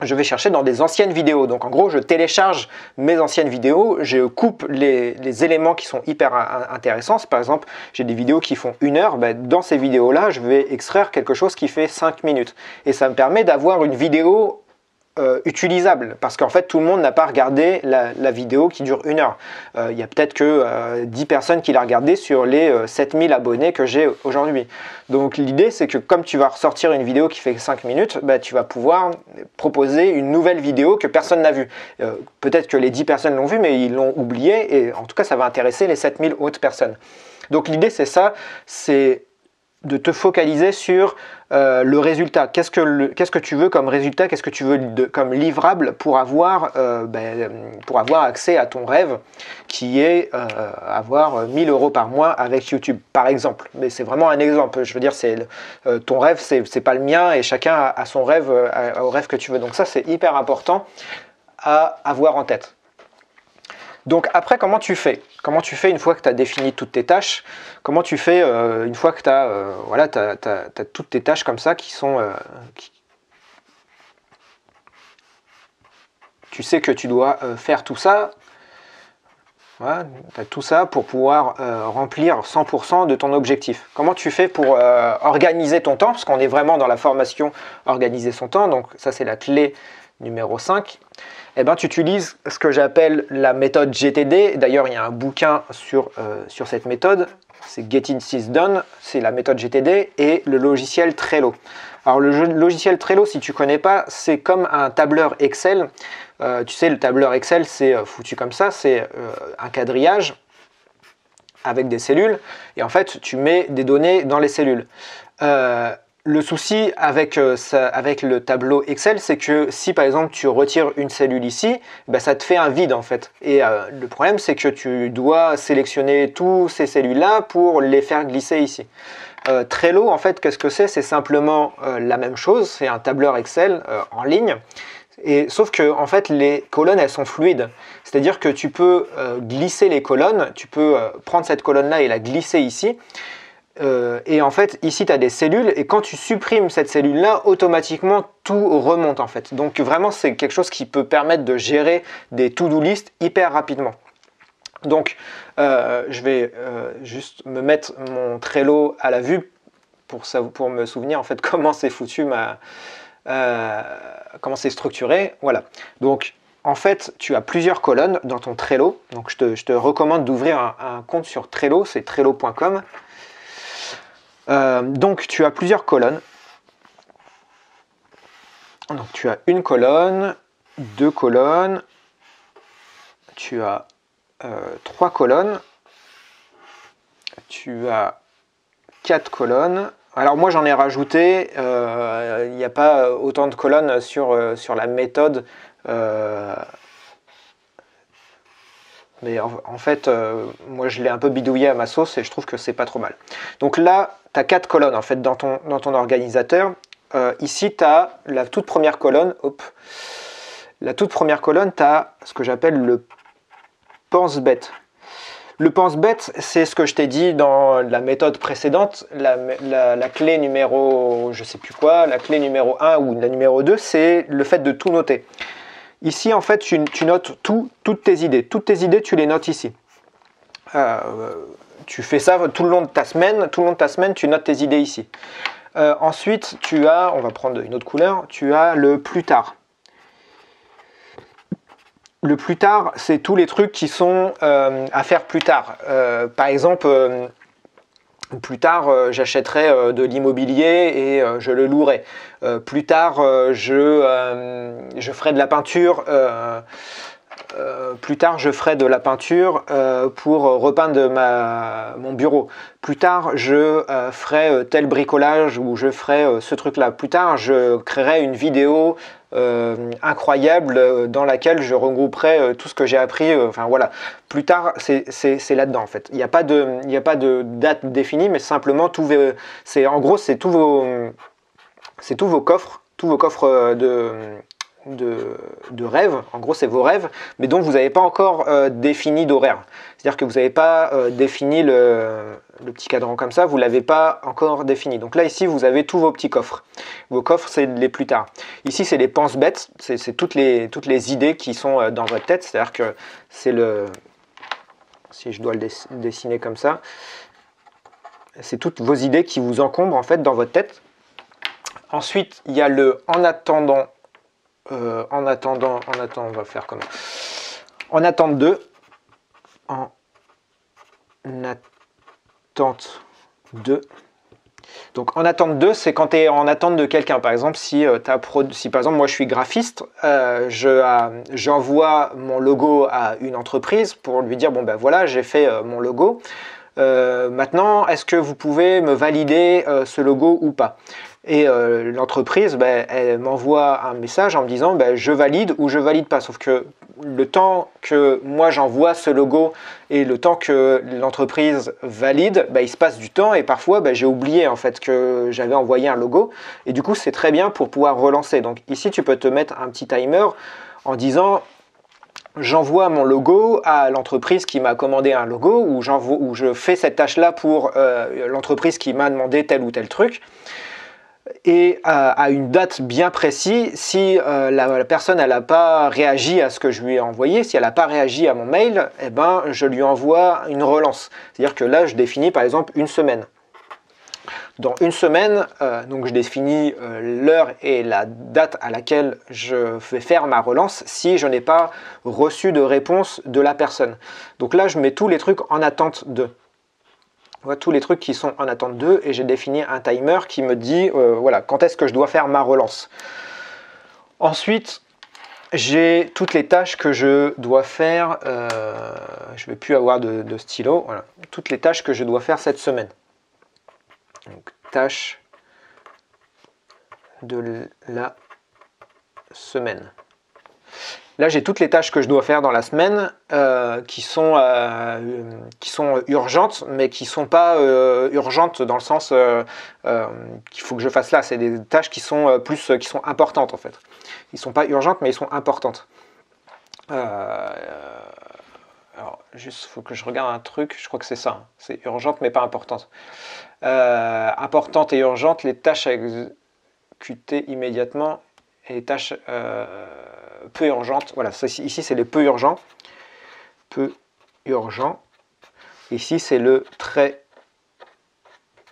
je vais chercher dans des anciennes vidéos. Donc en gros, je télécharge mes anciennes vidéos, je coupe les éléments qui sont hyper intéressants. Par exemple, j'ai des vidéos qui font 1 heure, ben, dans ces vidéos-là, je vais extraire quelque chose qui fait 5 minutes. Et ça me permet d'avoir une vidéo utilisable, parce qu'en fait tout le monde n'a pas regardé la vidéo qui dure 1 heure. Il y a peut-être que 10 personnes qui l'ont regardé sur les 7000 abonnés que j'ai aujourd'hui. Donc l'idée c'est que comme tu vas ressortir une vidéo qui fait 5 minutes, bah, tu vas pouvoir proposer une nouvelle vidéo que personne n'a vue. Peut-être que les 10 personnes l'ont vue mais ils l'ont oublié, et en tout cas ça va intéresser les 7000 autres personnes. Donc l'idée c'est ça, c'est de te focaliser sur le résultat. Qu'est-ce que tu veux comme résultat, qu'est-ce que tu veux comme livrable pour avoir accès à ton rêve, qui est avoir 1000 € par mois avec YouTube, par exemple. Mais c'est vraiment un exemple. Je veux dire, ton rêve, c'est pas le mien, et chacun a son rêve, au rêve que tu veux. Donc ça, c'est hyper important à avoir en tête. Donc après, comment tu fais? Comment tu fais une fois que tu as défini toutes tes tâches? Comment tu fais une fois que tu as toutes tes tâches comme ça qui sont... Tu sais que tu dois faire tout ça. Voilà, tu as tout ça pour pouvoir remplir 100% de ton objectif. Comment tu fais pour organiser ton temps? Parce qu'on est vraiment dans la formation organiser son temps. Donc ça, c'est la clé numéro 5. eh ben, tu utilises ce que j'appelle la méthode GTD. D'ailleurs, il y a un bouquin sur cette méthode, c'est Getting Things Done, c'est la méthode GTD, et le logiciel Trello. Alors le logiciel Trello, si tu ne connais pas, c'est comme un tableur Excel. Tu sais, le tableur Excel, c'est foutu comme ça, c'est un quadrillage avec des cellules, et en fait, tu mets des données dans les cellules. Le souci avec le tableau Excel, c'est que si par exemple tu retires une cellule ici, ben, ça te fait un vide en fait. Et le problème, c'est que tu dois sélectionner tous ces cellules-là pour les faire glisser ici. Trello, en fait, qu'est-ce que c'est? C'est simplement la même chose, c'est un tableur Excel en ligne. Et, sauf que en fait, les colonnes, elles sont fluides. C'est-à-dire que tu peux glisser les colonnes, tu peux prendre cette colonne-là et la glisser ici. Et en fait, ici, tu as des cellules, et quand tu supprimes cette cellule-là, automatiquement, tout remonte en fait. Donc vraiment, c'est quelque chose qui peut permettre de gérer des to-do list hyper rapidement. Donc, je vais juste me mettre mon Trello à la vue pour me souvenir en fait comment c'est foutu, comment c'est structuré. Voilà. Donc, en fait, tu as plusieurs colonnes dans ton Trello. Donc, je te recommande d'ouvrir un compte sur Trello, c'est trello.com. Donc, tu as plusieurs colonnes. Donc, tu as une colonne, deux colonnes, tu as trois colonnes, tu as quatre colonnes. Alors moi j'en ai rajouté, il n'y a pas autant de colonnes sur la méthode, mais en fait moi je l'ai un peu bidouillé à ma sauce et je trouve que c'est pas trop mal. Donc là tu as quatre colonnes en fait dans ton organisateur. Ici tu as la toute première colonne, la toute première colonne, tu as ce que j'appelle le pense-bête. Le pense-bête, c'est ce que je t'ai dit dans la méthode précédente, la clé numéro, je sais plus quoi, la clé numéro 1 ou la numéro 2, c'est le fait de tout noter. Ici, en fait, tu notes toutes tes idées. Toutes tes idées, tu les notes ici. Tu fais ça tout le long de ta semaine. Tout le long de ta semaine, tu notes tes idées ici. Ensuite, tu as, on va prendre une autre couleur, tu as le plus tard. Le plus tard, c'est tous les trucs qui sont à faire plus tard. Par exemple, plus tard, j'achèterai de l'immobilier et je le louerai. Plus tard, je ferai de la peinture. Plus tard, je ferai de la peinture pour repeindre mon bureau. Plus tard, je ferai tel bricolage ou je ferai ce truc-là. Plus tard, je créerai une vidéo incroyable dans laquelle je regrouperai tout ce que j'ai appris. Enfin voilà. Plus tard, c'est là-dedans en fait. Il n'y a pas de date définie, mais simplement en gros, c'est tous vos coffres, de rêves, en gros c'est vos rêves, mais dont vous n'avez pas encore défini d'horaire. C'est-à-dire que vous n'avez pas défini le petit cadran comme ça, vous ne l'avez pas encore défini. Donc là ici vous avez tous vos petits coffres. Vos coffres c'est les plus tard. Ici c'est les pense-bêtes, c'est toutes les idées qui sont dans votre tête, c'est-à-dire que c'est si je dois le dessiner comme ça, c'est toutes vos idées qui vous encombrent en fait dans votre tête. Ensuite il y a le en attendant, on va faire comment? En attente de. En attente de. Donc en attente de, c'est quand tu es en attente de quelqu'un. Par exemple, si par exemple moi je suis graphiste, j'envoie mon logo à une entreprise pour lui dire bon ben voilà, j'ai fait mon logo. Maintenant, est-ce que vous pouvez me valider ce logo ou pas? Et l'entreprise, elle m'envoie un message en me disant je valide ou je valide pas. Sauf que le temps que moi j'envoie ce logo et le temps que l'entreprise valide, il se passe du temps et parfois j'ai oublié en fait que j'avais envoyé un logo. Et du coup c'est très bien pour pouvoir relancer. Donc ici tu peux te mettre un petit timer en disant j'envoie mon logo à l'entreprise qui m'a commandé un logo ou je fais cette tâche-là pour l'entreprise qui m'a demandé tel ou tel truc. Et à une date bien précise, si la personne n'a pas réagi à ce que je lui ai envoyé, si elle n'a pas réagi à mon mail, je lui envoie une relance. C'est-à-dire que là, je définis par exemple une semaine. dans une semaine, donc je définis l'heure et la date à laquelle je vais faire ma relance si je n'ai pas reçu de réponse de la personne. Donc là, je mets tous les trucs en attente de. Voilà, tous les trucs qui sont en attente d'eux et j'ai défini un timer qui me dit voilà, quand est-ce que je dois faire ma relance. Ensuite, j'ai toutes les tâches que je dois faire. Je ne vais plus avoir de stylo. Voilà, toutes les tâches que je dois faire cette semaine. Donc, tâches de la semaine. Là, j'ai toutes les tâches que je dois faire dans la semaine qui sont urgentes, mais qui ne sont pas urgentes dans le sens qu'il faut que je fasse là. C'est des tâches qui sont qui sont importantes en fait. Ils ne sont pas urgentes, mais ils sont importantes. Alors, juste, il faut que je regarde un truc. Je crois que c'est ça. Hein. C'est urgente, mais pas importante. Importante et urgente, les tâches à exécuter immédiatement et les tâches peu urgentes. Voilà, ici c'est les peu urgents. Peu urgent. Ici c'est le très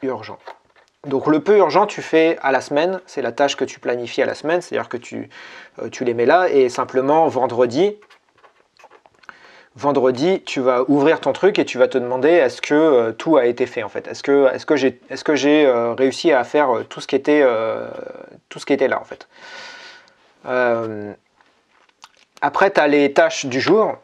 urgent. Donc le peu urgent, tu fais à la semaine, c'est la tâche que tu planifies à la semaine, c'est-à-dire que tu les mets là et simplement vendredi, tu vas ouvrir ton truc et tu vas te demander est-ce que tout a été fait en fait. Est-ce que j'ai réussi à faire tout ce qui était là en fait. Après, tu as les tâches du jour.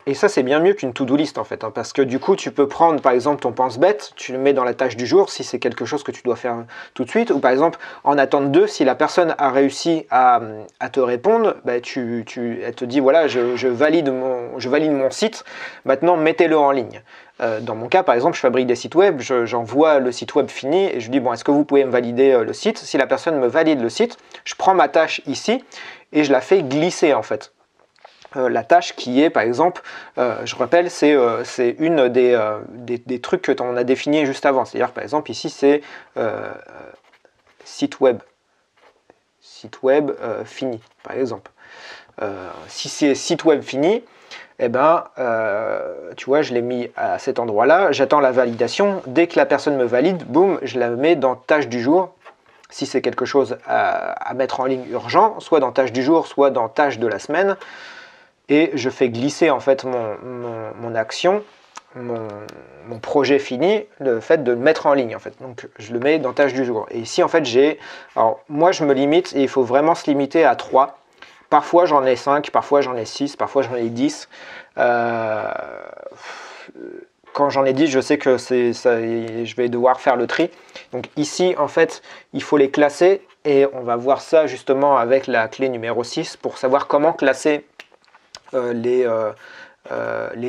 Et ça, c'est bien mieux qu'une to-do list en fait, hein, parce que du coup, tu peux prendre par exemple ton pense-bête, tu le mets dans la tâche du jour si c'est quelque chose que tu dois faire tout de suite, ou par exemple en attente de, si la personne a réussi à te répondre, bah, elle te dit voilà, je valide mon site, maintenant mettez-le en ligne. Dans mon cas, par exemple, je fabrique des sites web, j'envoie le site web fini et je dis bon, est-ce que vous pouvez me valider le site? Si la personne me valide le site, je prends ma tâche ici et je la fais glisser en fait. La tâche qui est, par exemple, je rappelle, c'est une des trucs que on a défini juste avant. C'est-à-dire, par exemple, ici, c'est site web fini, par exemple. Si c'est site web fini, eh ben, tu vois, je l'ai mis à cet endroit-là. J'attends la validation. Dès que la personne me valide, boum, je la mets dans tâche du jour. Si c'est quelque chose à mettre en ligne urgent, soit dans tâche du jour, soit dans tâche de la semaine. Et je fais glisser en fait mon action, mon projet fini, le fait de le mettre en ligne en fait. Donc je le mets dans tâche du jour. Et ici en fait alors moi je me limite et il faut vraiment se limiter à 3. Parfois j'en ai 5, parfois j'en ai 6, parfois j'en ai 10. Quand j'en ai 10, je sais que je vais devoir faire le tri. Donc ici en fait il faut les classer et on va voir ça justement avec la clé numéro 6 pour savoir comment classer les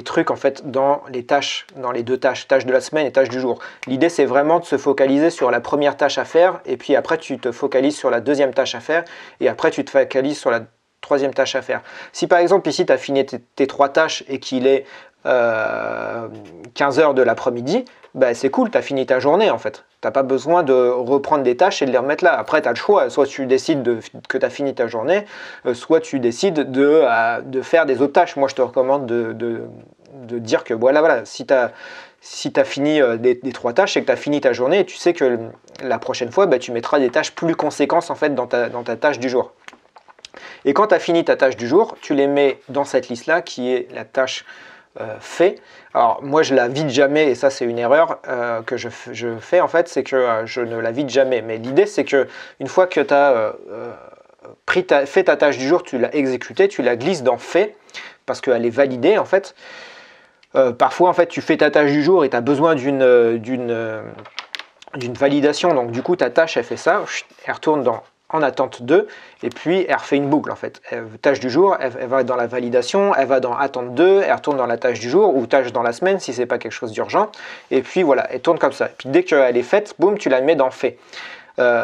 trucs en fait dans les tâches, dans les deux tâches de la semaine et tâches du jour. L'idée c'est vraiment de se focaliser sur la première tâche à faire et puis après tu te focalises sur la deuxième tâche à faire et après tu te focalises sur la troisième tâche à faire. Si par exemple ici tu as fini tes 3 tâches et qu'il est 15 heures de l'après-midi, bah, c'est cool, tu as fini ta journée en fait. Tu n'as pas besoin de reprendre des tâches et de les remettre là. Après, tu as le choix. Soit tu décides que tu as fini ta journée, soit tu décides de faire des autres tâches. Moi, je te recommande de dire que voilà, si tu as fini des 3 tâches et que tu as fini ta journée, tu sais que la prochaine fois, bah, tu mettras des tâches plus conséquentes en fait, dans ta tâche du jour. Et quand tu as fini ta tâche du jour, tu les mets dans cette liste-là qui est la tâche fait. Alors moi je la vide jamais et ça c'est une erreur que je fais en fait, c'est que je ne la vide jamais. Mais l'idée c'est que une fois que tu as fait ta tâche du jour, tu l'as exécutée, tu la glisses dans fait parce qu'elle est validée en fait. Parfois en fait tu fais ta tâche du jour et tu as besoin d'une validation, donc du coup ta tâche elle fait ça, elle retourne dans en attente 2 et puis elle refait une boucle en fait. Tâche du jour, elle va dans la validation, elle va dans attente 2, elle retourne dans la tâche du jour ou tâche dans la semaine si c'est pas quelque chose d'urgent et puis voilà, elle tourne comme ça. Et puis dès qu'elle est faite, boum, tu la mets dans fait.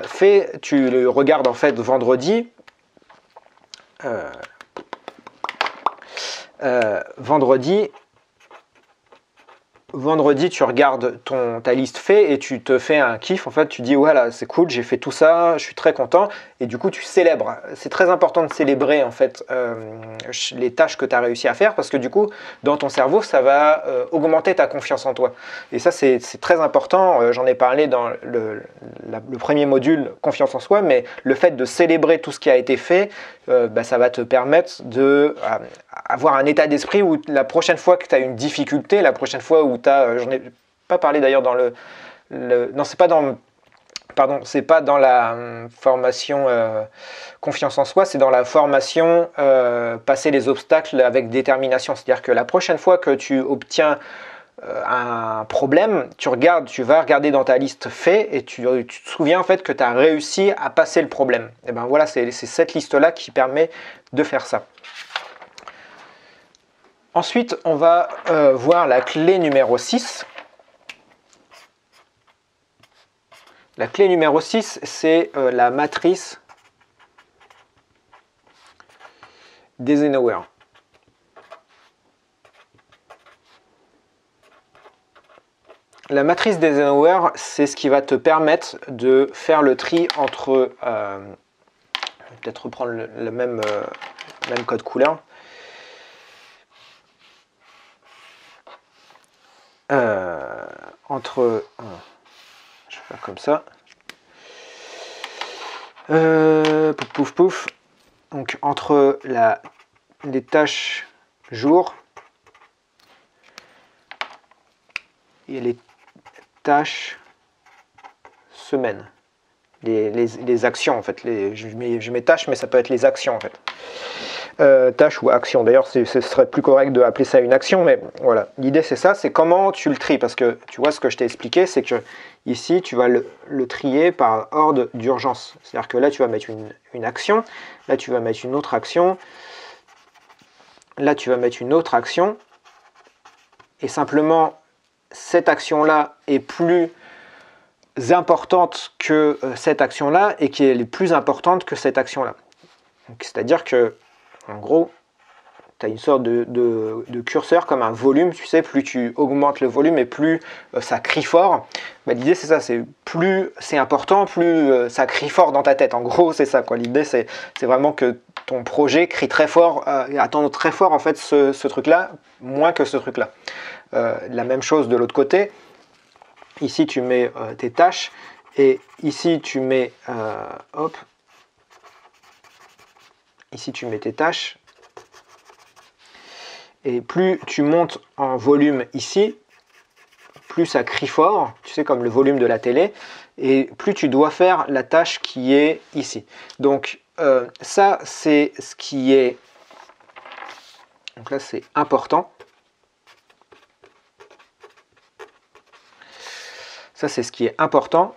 Fait, tu le regardes en fait vendredi. Vendredi, vendredi, tu regardes ta liste fait et tu te fais un kiff. En fait, tu dis voilà, c'est cool, j'ai fait tout ça, je suis très content. Et du coup, tu célèbres. C'est très important de célébrer en fait les tâches que tu as réussi à faire parce que du coup, dans ton cerveau, ça va augmenter ta confiance en toi. Et ça, c'est très important. J'en ai parlé dans le premier module, confiance en soi, mais le fait de célébrer tout ce qui a été fait, ça va te permettre de avoir un état d'esprit où la prochaine fois que tu as une difficulté, la prochaine fois où tu as, j'en ai pas parlé d'ailleurs dans non, c'est pas dans, pardon, c'est pas dans la formation confiance en soi, c'est dans la formation passer les obstacles avec détermination. C'est-à-dire que la prochaine fois que tu obtiens un problème, tu vas regarder dans ta liste fait et tu te souviens en fait que tu as réussi à passer le problème. Et ben voilà, c'est cette liste-là qui permet de faire ça. Ensuite, on va voir la clé numéro 6. La clé numéro 6, c'est la matrice d'Eisenhower. La matrice d'Eisenhower, c'est ce qui va te permettre de faire le tri entre... je vais peut-être reprendre le même code couleur. Entre... je vais faire comme ça. Pouf, pouf, pouf. Donc, entre les tâches jour et les tâches semaine. Les actions, en fait. Je mets tâches, mais ça peut être les actions, en fait. Tâche ou action. D'ailleurs, ce serait plus correct d'appeler ça une action, mais voilà. L'idée, c'est ça, c'est comment tu le tries. Parce que, tu vois, ce que je t'ai expliqué, c'est que ici, tu vas le trier par ordre d'urgence. C'est-à-dire que là, tu vas mettre une action. Là, tu vas mettre une autre action. Là, tu vas mettre une autre action. Et simplement, cette action-là est plus importante que cette action-là et qui est plus importante que cette action-là. C'est-à-dire que, en gros, tu as une sorte de curseur comme un volume, tu sais, plus tu augmentes le volume et plus ça crie fort. L'idée, c'est ça, c'est plus c'est important, plus ça crie fort dans ta tête. En gros, c'est ça, quoi. L'idée, c'est vraiment que ton projet crie très fort et attend très fort, en fait, ce truc-là, moins que ce truc-là. La même chose de l'autre côté. Ici, tu mets tes tâches et ici, tu mets hop. Ici, tu mets tes tâches. Et plus tu montes en volume ici, plus ça crie fort, tu sais, comme le volume de la télé, et plus tu dois faire la tâche qui est ici. Donc ça, c'est ce qui est... Donc là, c'est important. Ça, c'est ce qui est important.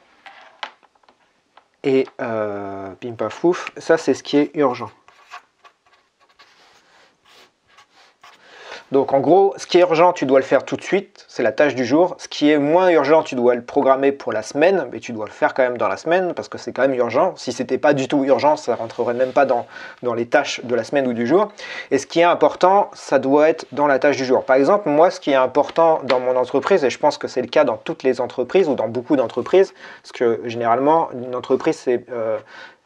Et pim paf pouf, ça, c'est ce qui est urgent. Donc en gros, ce qui est urgent, tu dois le faire tout de suite, c'est la tâche du jour. Ce qui est moins urgent, tu dois le programmer pour la semaine, mais tu dois le faire quand même dans la semaine parce que c'est quand même urgent. Si c'était pas du tout urgent, ça rentrerait même pas dans les tâches de la semaine ou du jour. Et ce qui est important, ça doit être dans la tâche du jour. Par exemple, moi, ce qui est important dans mon entreprise, et je pense que c'est le cas dans toutes les entreprises ou dans beaucoup d'entreprises, parce que généralement, une entreprise,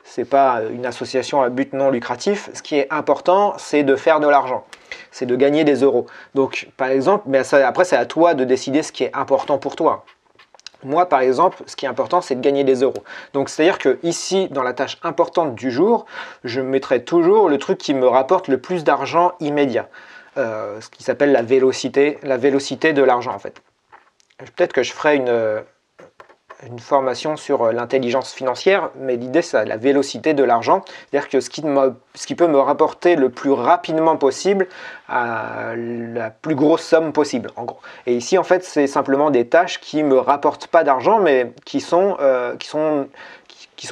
c'est pas une association à but non lucratif. Ce qui est important, c'est de faire de l'argent. C'est de gagner des euros. Donc, par exemple, mais après, c'est à toi de décider ce qui est important pour toi. Moi, par exemple, ce qui est important, c'est de gagner des euros. Donc, c'est-à-dire que ici, dans la tâche importante du jour, je mettrai toujours le truc qui me rapporte le plus d'argent immédiat. Ce qui s'appelle la vélocité de l'argent, en fait. Peut-être que je ferai une formation sur l'intelligence financière, mais l'idée, c'est la vélocité de l'argent. C'est-à-dire que ce qui peut me rapporter le plus rapidement possible à la plus grosse somme possible, en gros. Et ici, en fait, c'est simplement des tâches qui ne me rapportent pas d'argent, mais qui sont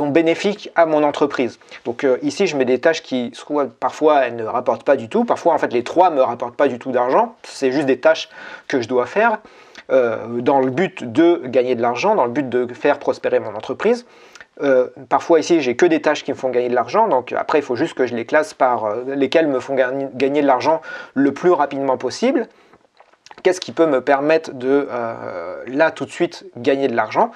bénéfiques à mon entreprise. Donc ici, je mets des tâches qui, soit parfois, elles ne rapportent pas du tout. Parfois, en fait, les trois ne me rapportent pas du tout d'argent. C'est juste des tâches que je dois faire. Dans le but de gagner de l'argent, dans le but de faire prospérer mon entreprise. Parfois ici, j'ai que des tâches qui me font gagner de l'argent, donc après, il faut juste que je les classe par lesquelles me font gagner de l'argent le plus rapidement possible. qu'est-ce qui peut me permettre de, là, tout de suite, gagner de l'argent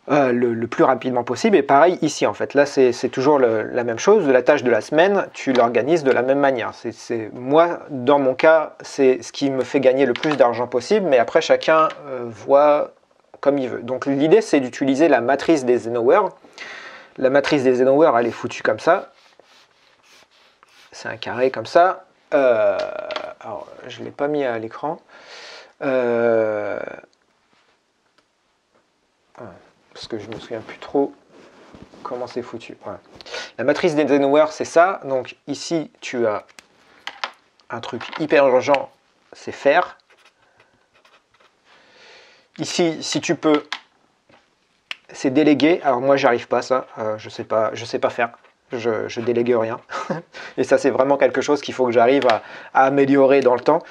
le plus rapidement possible. Et pareil ici, en fait. Là, c'est toujours la même chose. La tâche de la semaine, tu l'organises de la même manière. Moi, dans mon cas, c'est ce qui me fait gagner le plus d'argent possible, mais après, chacun voit comme il veut. Donc, l'idée, c'est d'utiliser la matrice d'Eisenhower. La matrice d'Eisenhower, elle est foutue comme ça. C'est un carré comme ça. Alors, je ne l'ai pas mis à l'écran. Parce que je ne me souviens plus trop comment c'est foutu. Voilà. La matrice d'Eisenhower, c'est ça. Donc ici, tu as un truc hyper urgent, c'est faire. Ici, si tu peux, c'est déléguer. Alors moi, j'arrive pas à ça. Je sais pas faire. Je délègue rien. Et ça, c'est vraiment quelque chose qu'il faut que j'arrive à améliorer dans le temps.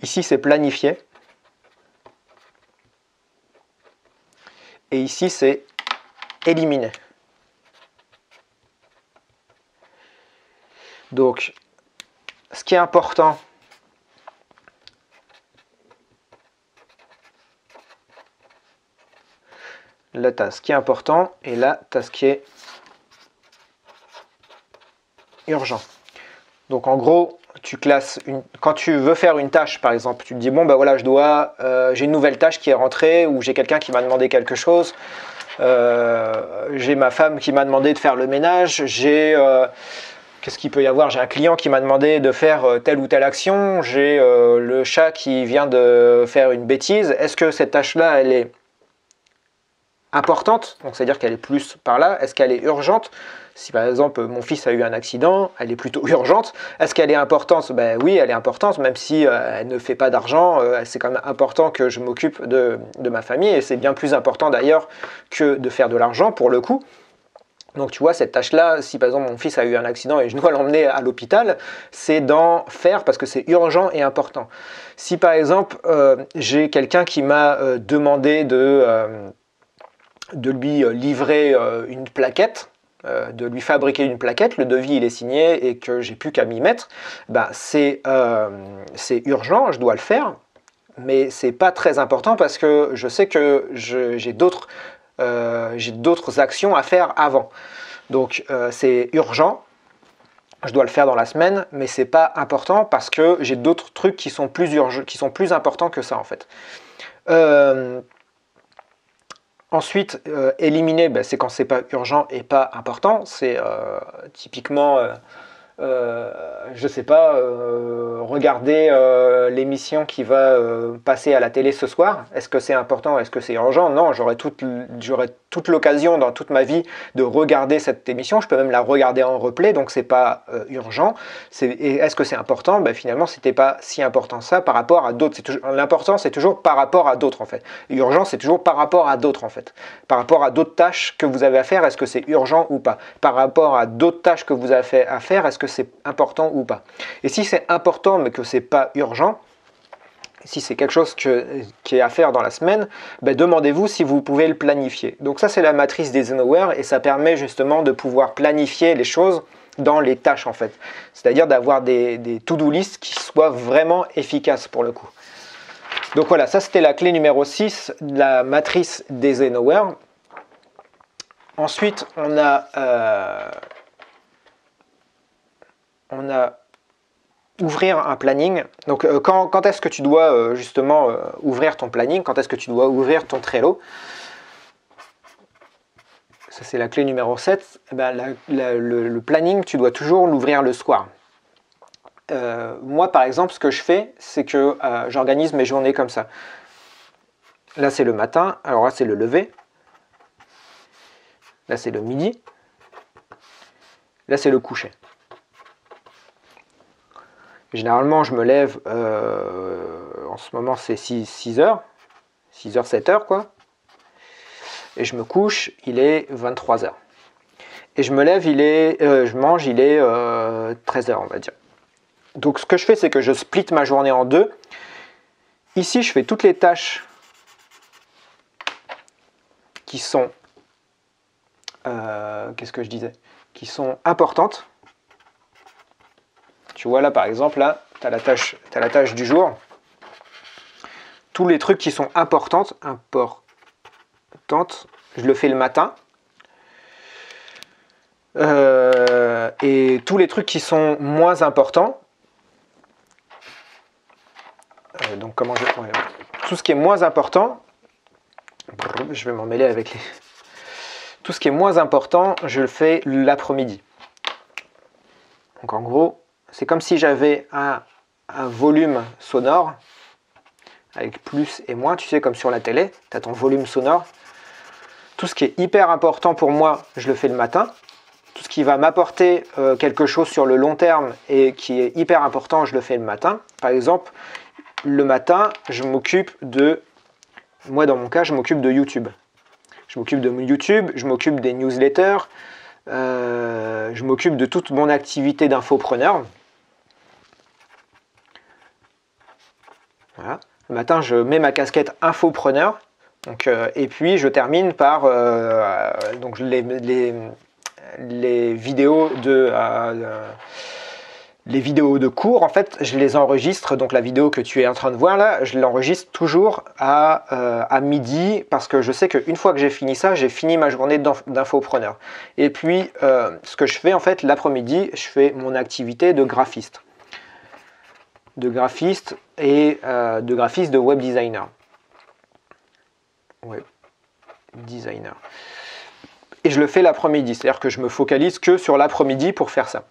Ici, c'est planifier. Et ici, c'est éliminer. Donc, ce qui est important, là, tu as ce qui est important, et là, tu as ce qui est urgent. Donc, en gros, tu classes quand tu veux faire une tâche, par exemple, tu te dis, bon, ben voilà, j'ai une nouvelle tâche qui est rentrée, ou j'ai quelqu'un qui m'a demandé quelque chose, j'ai ma femme qui m'a demandé de faire le ménage, qu'est-ce qu'il peut y avoir? J'ai un client qui m'a demandé de faire telle ou telle action, j'ai le chat qui vient de faire une bêtise. Est-ce que cette tâche-là, elle est importante? Donc, c'est-à-dire qu'elle est plus par là. Est-ce qu'elle est urgente? Si par exemple mon fils a eu un accident, elle est plutôt urgente. Est-ce qu'elle est importante? Ben oui, elle est importante, même si elle ne fait pas d'argent. C'est quand même important que je m'occupe de ma famille, et c'est bien plus important d'ailleurs que de faire de l'argent pour le coup. Donc tu vois, cette tâche-là, si par exemple mon fils a eu un accident et je dois l'emmener à l'hôpital, c'est d'en faire parce que c'est urgent et important. Si par exemple j'ai quelqu'un qui m'a demandé de lui livrer une plaquette, de lui fabriquer une plaquette, le devis il est signé et que j'ai plus qu'à m'y mettre, ben, c'est urgent, je dois le faire, mais c'est pas très important parce que je sais que j'ai d'autres actions à faire avant. Donc c'est urgent, je dois le faire dans la semaine, mais c'est pas important parce que j'ai d'autres trucs qui sont plus urgents, qui sont plus importants que ça en fait. Ensuite, éliminer, ben, c'est quand c'est pas urgent et pas important. C'est typiquement, je sais pas, regarder l'émission qui va passer à la télé ce soir. Est-ce que c'est important? Est-ce que c'est urgent? Non, j'aurai toute l'occasion dans toute ma vie de regarder cette émission. Je peux même la regarder en replay, donc c'est pas urgent. Et est-ce que c'est important? Ben, finalement, c'était pas si important ça par rapport à d'autres. L'important, c'est toujours par rapport à d'autres en fait. Urgent, c'est toujours par rapport à d'autres en fait. Par rapport à d'autres tâches que vous avez à faire, est-ce que c'est urgent ou pas? Par rapport à d'autres tâches que vous avez à faire, est-ce que c'est important ou pas? Et si c'est important mais que c'est pas urgent, si c'est quelque chose qui est à faire dans la semaine, ben demandez-vous si vous pouvez le planifier. Donc ça, c'est la matrice d'Eisenhower et ça permet justement de pouvoir planifier les choses dans les tâches en fait. C'est-à-dire d'avoir des to-do list qui soient vraiment efficaces pour le coup. Donc voilà, ça c'était la clé numéro 6, la matrice d'Eisenhower. Ensuite, on a ouvrir un planning. Donc quand est-ce que tu dois justement ouvrir ton planning? Quand est-ce que tu dois ouvrir ton Trello? Ça c'est la clé numéro 7. Eh ben, le planning, tu dois toujours l'ouvrir le soir. Moi par exemple, ce que je fais, c'est que j'organise mes journées comme ça. Là c'est le matin, alors là c'est le lever. Là c'est le midi. Là c'est le coucher. Généralement, je me lève, en ce moment c'est 6 heures, 6h, 7h quoi. Et je me couche, il est 23 heures. Et je me lève, je mange, il est 13 heures on va dire. Donc ce que je fais, c'est que je split ma journée en deux. Ici, je fais toutes les tâches qui sont, qu'est-ce que je disais? Qui sont importantes. Tu vois là par exemple, là, tu as la tâche du jour. tous les trucs qui sont importantes, je le fais le matin. Et tous les trucs qui sont moins importants, donc comment ouais, tout ce qui est moins important, je vais m'en mêler avec les... Tout ce qui est moins important, je le fais l'après-midi. Donc en gros, c'est comme si j'avais un volume sonore avec plus et moins, tu sais, comme sur la télé, tu as ton volume sonore. Tout ce qui est hyper important pour moi, je le fais le matin. Tout ce qui va m'apporter quelque chose sur le long terme et qui est hyper important, je le fais le matin. Par exemple, le matin, je m'occupe de... Moi, dans mon cas, je m'occupe de YouTube. Je m'occupe de YouTube, je m'occupe des newsletters, je m'occupe de toute mon activité d'infopreneur. Voilà. Le matin, je mets ma casquette infopreneur. Donc, et puis, je termine par donc les vidéos les vidéos de cours, en fait, je les enregistre. Donc la vidéo que tu es en train de voir là, je l'enregistre toujours à midi parce que je sais qu'une fois que j'ai fini ça, j'ai fini ma journée d'infopreneur. Et puis, ce que je fais en fait l'après-midi, je fais mon activité de graphiste. De graphiste et de web designer. Web designer. Et je le fais l'après-midi, c'est-à-dire que je me focalise que sur l'après-midi pour faire ça.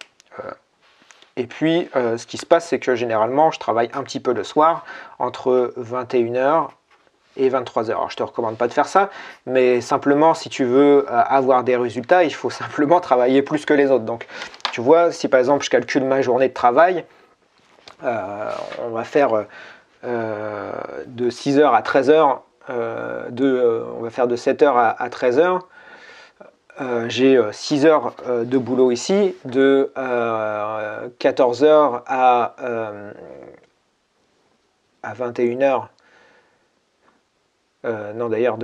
Et puis, ce qui se passe, c'est que généralement, je travaille un petit peu le soir, entre 21h et 23h. Alors, je ne te recommande pas de faire ça, mais simplement, si tu veux avoir des résultats, il faut simplement travailler plus que les autres. Donc, tu vois, si par exemple, je calcule ma journée de travail, on va faire de 6h à 13h, on va faire de 7h à 13h. J'ai 6 heures de boulot ici, de 14h à 21h. Non, d'ailleurs,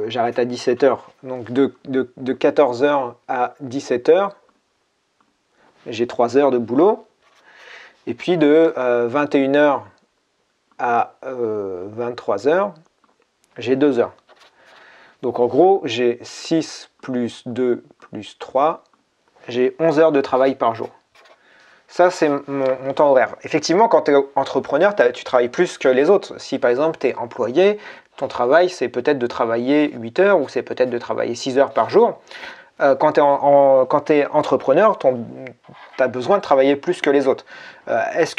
j'arrête à 17h. Donc de 14h à 17h, j'ai 3 heures de boulot. Et puis de 21h à 23h, j'ai 2 heures. Donc en gros, j'ai 6 plus 2 plus 3, j'ai 11 heures de travail par jour. Ça, c'est mon temps horaire. Effectivement, quand tu es entrepreneur, tu travailles plus que les autres. Si par exemple, tu es employé, ton travail, c'est peut-être de travailler 8 heures ou c'est peut-être de travailler 6 heures par jour. Quand tu es entrepreneur, tu as besoin de travailler plus que les autres. Est-ce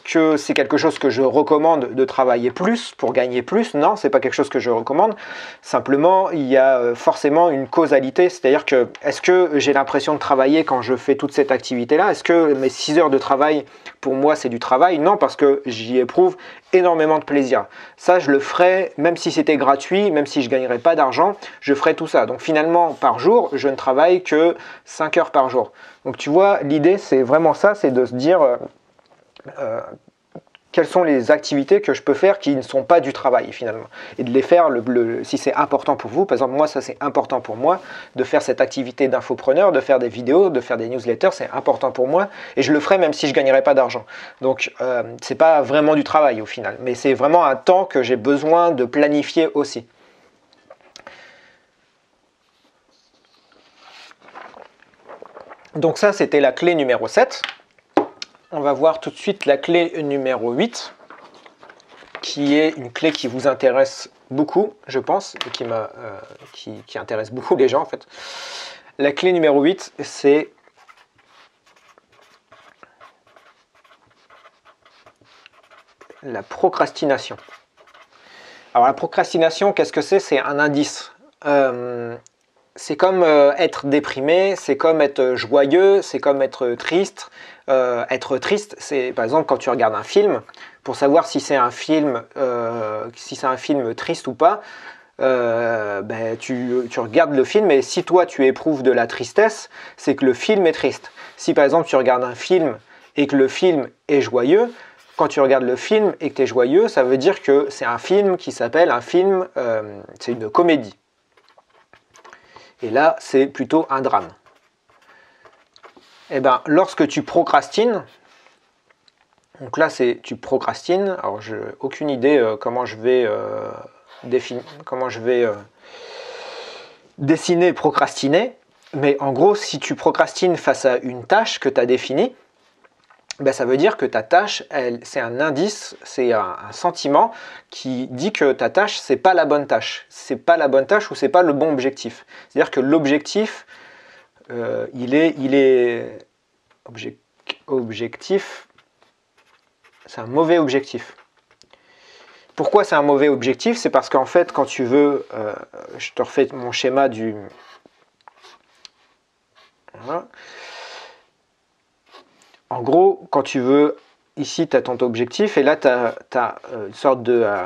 que c'est quelque chose que je recommande de travailler plus pour gagner plus? Non, c'est pas quelque chose que je recommande. Simplement, il y a forcément une causalité. C'est-à-dire que, est-ce que j'ai l'impression de travailler quand je fais toute cette activité-là? Est-ce que mes 6 heures de travail, pour moi, c'est du travail? Non, parce que j'y éprouve énormément de plaisir. Ça, je le ferais, même si c'était gratuit, même si je ne gagnerais pas d'argent, je ferais tout ça. Donc finalement, par jour, je ne travaille que 5 heures par jour. Donc tu vois, l'idée, c'est vraiment ça, c'est de se dire... quelles sont les activités que je peux faire qui ne sont pas du travail finalement, et de les faire si c'est important pour vous. Par exemple, moi, ça c'est important pour moi de faire cette activité d'infopreneur, de faire des vidéos, de faire des newsletters, c'est important pour moi et je le ferai même si je ne gagnerais pas d'argent. Donc c'est pas vraiment du travail au final, mais c'est vraiment un temps que j'ai besoin de planifier aussi. Donc ça, c'était la clé numéro 7. On va voir tout de suite la clé numéro 8, qui est une clé qui vous intéresse beaucoup, je pense, et qui intéresse beaucoup les gens en fait. La clé numéro 8, c'est la procrastination. Alors la procrastination, qu'est-ce que c'est? C'est un indice. C'est comme être déprimé, c'est comme être joyeux, c'est comme être triste. Être triste, c'est par exemple quand tu regardes un film, pour savoir si c'est un film triste ou pas, tu regardes le film et si toi tu éprouves de la tristesse, c'est que le film est triste. Si par exemple tu regardes un film et que le film est joyeux, quand tu regardes le film et que tu es joyeux, ça veut dire que c'est un film qui s'appelle c'est une comédie. Et là, c'est plutôt un drame. Eh bien, lorsque tu procrastines, Donc là, c'est tu procrastines. Alors, je n'ai aucune idée comment je vais, dessiner procrastiner. Mais en gros, si tu procrastines face à une tâche que tu as définie, ben, ça veut dire que ta tâche, c'est un indice, c'est un sentiment qui dit que ta tâche, c'est pas la bonne tâche. C'est pas la bonne tâche ou c'est pas le bon objectif. C'est-à-dire que l'objectif, objectif, c'est un mauvais objectif. Pourquoi c'est un mauvais objectif? C'est parce qu'en fait, quand tu veux, je te refais mon schéma du... Voilà. En gros, quand tu veux, ici, tu as ton objectif, et là, tu as une sorte de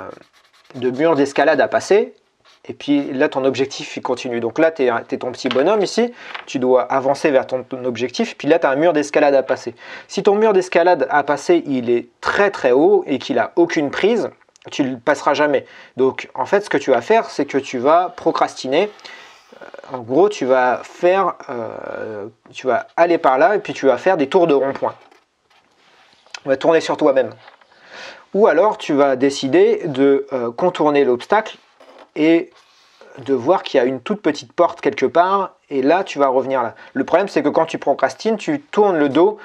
mur d'escalade à passer, et puis là, ton objectif, il continue. Donc là, tu es ton petit bonhomme ici, tu dois avancer vers ton objectif, puis là, tu as un mur d'escalade à passer. Si ton mur d'escalade à passer, il est très très haut, et qu'il n'a aucune prise, tu ne le passeras jamais. Donc, en fait, ce que tu vas faire, c'est que tu vas procrastiner. En gros, tu vas aller par là et puis tu vas faire des tours de rond-point. Tu vas tourner sur toi-même. Ou alors, tu vas décider de contourner l'obstacle et de voir qu'il y a une toute petite porte quelque part et là, tu vas revenir là. Le problème, c'est que quand tu procrastines, tu tournes le dos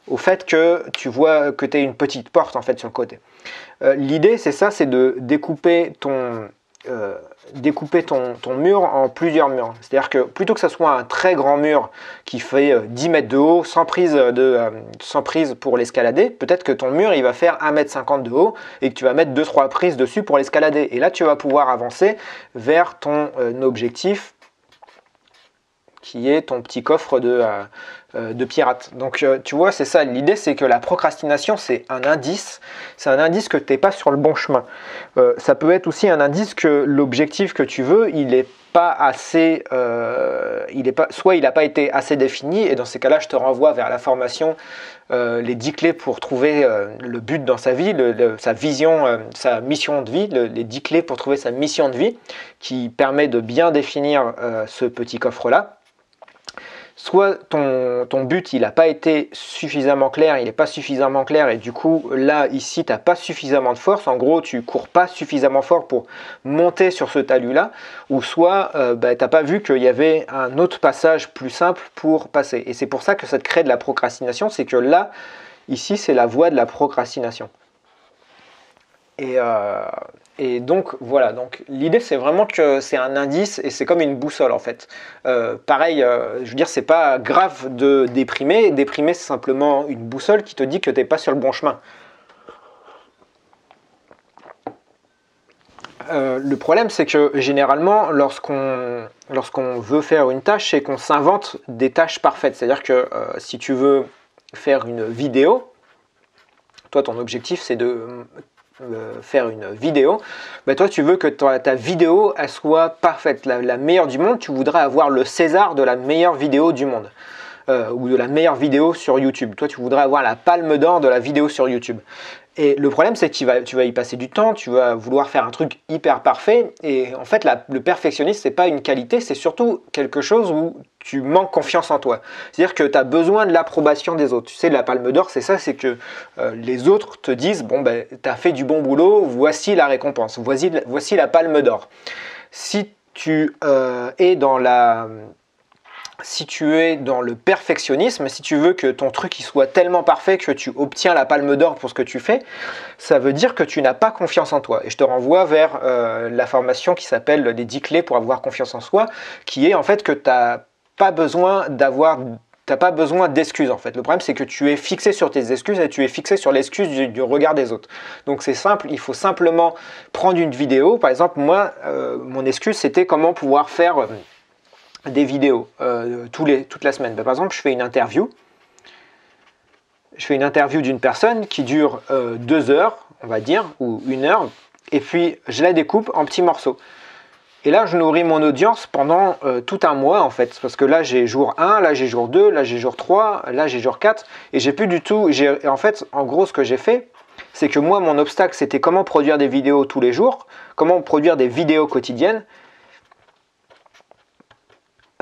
au fait que tu vois que tu as une petite porte en fait sur le côté. L'idée, c'est ça, c'est de découper ton mur en plusieurs murs. C'est-à-dire que plutôt que ce soit un très grand mur qui fait 10 mètres de haut, sans prise pour l'escalader, peut-être que ton mur il va faire 1,50 m de haut et que tu vas mettre 2-3 prises dessus pour l'escalader. Et là, tu vas pouvoir avancer vers ton objectif qui est ton petit coffre de pirate. Donc tu vois, c'est ça, l'idée c'est que la procrastination c'est un indice que tu n'es pas sur le bon chemin. Ça peut être aussi un indice que l'objectif que tu veux, il n'est pas assez, soit il n'a pas été assez défini, et dans ces cas-là je te renvoie vers la formation les 10 clés pour trouver le but dans sa vie, sa vision, sa mission de vie, les 10 clés pour trouver sa mission de vie, qui permet de bien définir ce petit coffre-là. Soit ton but il n'a pas été suffisamment clair, il n'est pas suffisamment clair et du coup là ici tu n'as pas suffisamment de force, en gros tu cours pas suffisamment fort pour monter sur ce talus là, ou soit tu n'as pas vu qu'il y avait un autre passage plus simple pour passer, et c'est pour ça que ça te crée de la procrastination, c'est que là ici c'est la voie de la procrastination. Et donc voilà, donc l'idée c'est vraiment que c'est un indice et c'est comme une boussole en fait. Pareil, je veux dire, c'est pas grave de déprimer. Déprimer c'est simplement une boussole qui te dit que tu n'es pas sur le bon chemin. Le problème c'est que généralement lorsqu'on veut faire une tâche, c'est qu'on s'invente des tâches parfaites. C'est-à-dire que si tu veux faire une vidéo, toi ton objectif c'est de faire une vidéo, ben toi tu veux que ta vidéo elle soit parfaite, la meilleure du monde. Tu voudrais avoir le César de la meilleure vidéo du monde, ou de la meilleure vidéo sur YouTube. Toi tu voudrais avoir la palme d'or de la vidéo sur YouTube. Et le problème c'est que tu vas y passer du temps, tu vas vouloir faire un truc hyper parfait, et en fait le perfectionnisme c'est pas une qualité, c'est surtout quelque chose où tu manques confiance en toi. C'est-à-dire que tu as besoin de l'approbation des autres. Tu sais, la palme d'or c'est ça, c'est que les autres te disent bon ben tu as fait du bon boulot, voici la récompense, voici la palme d'or. Si tu es dans le perfectionnisme, si tu veux que ton truc il soit tellement parfait que tu obtiens la palme d'or pour ce que tu fais, ça veut dire que tu n'as pas confiance en toi. Et je te renvoie vers la formation qui s'appelle les 10 clés pour avoir confiance en soi, qui est en fait que tu n'as pas besoin d'excuses en fait. Le problème c'est que tu es fixé sur tes excuses et tu es fixé sur l'excuse du regard des autres. Donc c'est simple, il faut simplement prendre une vidéo. Par exemple, moi, mon excuse c'était comment pouvoir faire des vidéos toute la semaine. Par exemple, je fais une interview d'une personne qui dure 2 heures, on va dire, ou 1 heure, et puis je la découpe en petits morceaux. Et là, je nourris mon audience pendant tout un mois, en fait, parce que là, j'ai jour 1, là, j'ai jour 2, là, j'ai jour 3, là, j'ai jour 4, et j'ai plus du tout... En fait, en gros, ce que j'ai fait, c'est que moi, mon obstacle, c'était comment produire des vidéos tous les jours, comment produire des vidéos quotidiennes.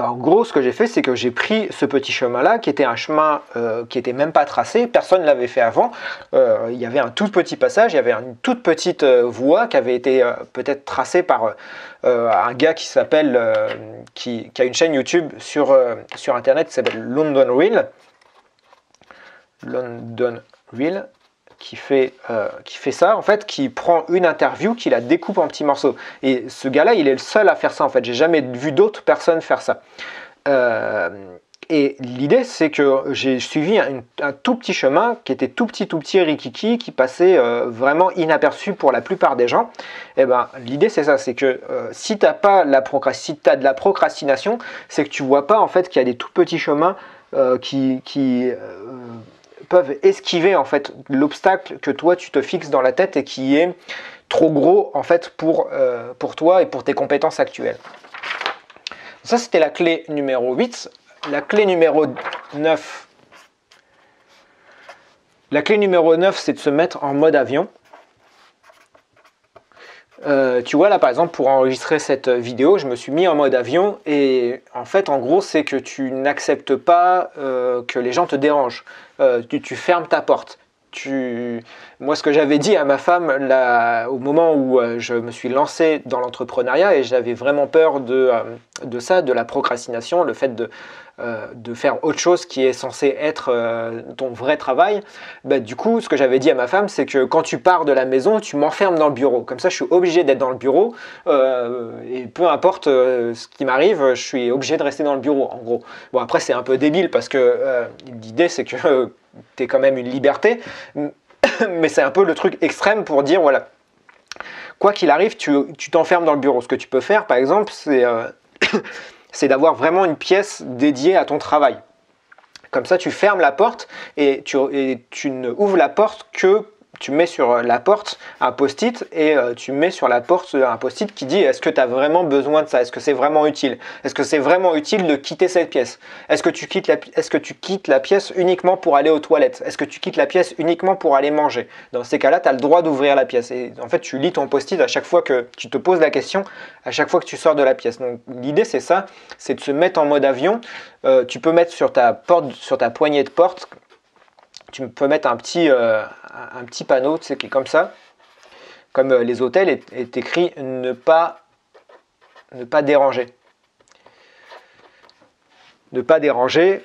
En gros, ce que j'ai fait, c'est que j'ai pris ce petit chemin-là, qui était un chemin qui n'était même pas tracé, personne ne l'avait fait avant. Il y avait un tout petit passage, il y avait une toute petite voie qui avait été peut-être tracée par un gars qui s'appelle, qui a une chaîne YouTube sur Internet qui s'appelle London Real. London Real. Qui fait ça, en fait, qui prend une interview, qui la découpe en petits morceaux. Et ce gars-là, il est le seul à faire ça, en fait. J'ai jamais vu d'autres personnes faire ça. Et l'idée, c'est que j'ai suivi un tout petit chemin, qui était tout petit, rikiki, qui passait vraiment inaperçu pour la plupart des gens. Et ben, l'idée, c'est ça, c'est que si tu as de la procrastination, c'est que tu vois pas, en fait, qu'il y a des tout petits chemins qui peuvent esquiver en fait l'obstacle que toi tu te fixes dans la tête et qui est trop gros en fait pour toi et pour tes compétences actuelles. Ça c'était la clé numéro 8. La clé numéro 9. La clé numéro 9, c'est de se mettre en mode avion. Tu vois là par exemple pour enregistrer cette vidéo je me suis mis en mode avion et en fait en gros c'est que tu n'acceptes pas que les gens te dérangent, tu fermes ta porte. Moi ce que j'avais dit à ma femme là, au moment où je me suis lancé dans l'entrepreneuriat et j'avais vraiment peur de ça, de la procrastination, le fait de faire autre chose qui est censé être ton vrai travail, bah, du coup ce que j'avais dit à ma femme c'est que quand tu pars de la maison tu m'enfermes dans le bureau, comme ça je suis obligé d'être dans le bureau et peu importe ce qui m'arrive je suis obligé de rester dans le bureau en gros. Bon après c'est un peu débile parce que l'idée c'est que tu es quand même une liberté mais c'est un peu le truc extrême pour dire voilà, quoi qu'il arrive tu t'enfermes dans le bureau. Ce que tu peux faire par exemple c'est d'avoir vraiment une pièce dédiée à ton travail. Comme ça, tu fermes la porte et tu ne ouvres la porte que tu mets sur la porte un post-it et tu mets sur la porte un post-it qui dit est-ce que tu as vraiment besoin de ça? Est-ce que c'est vraiment utile? Est-ce que c'est vraiment utile de quitter cette pièce? Est-ce que tu quittes la pièce uniquement pour aller aux toilettes? Est-ce que tu quittes la pièce uniquement pour aller manger? Dans ces cas-là, tu as le droit d'ouvrir la pièce. Et en fait, tu lis ton post-it à chaque fois que tu te poses la question, à chaque fois que tu sors de la pièce. Donc l'idée, c'est ça, c'est de se mettre en mode avion. Tu peux mettre sur ta poignée de porte, tu peux mettre un petit panneau, tu sais, qui est comme ça, comme les hôtels, est écrit ne pas déranger. Ne pas déranger.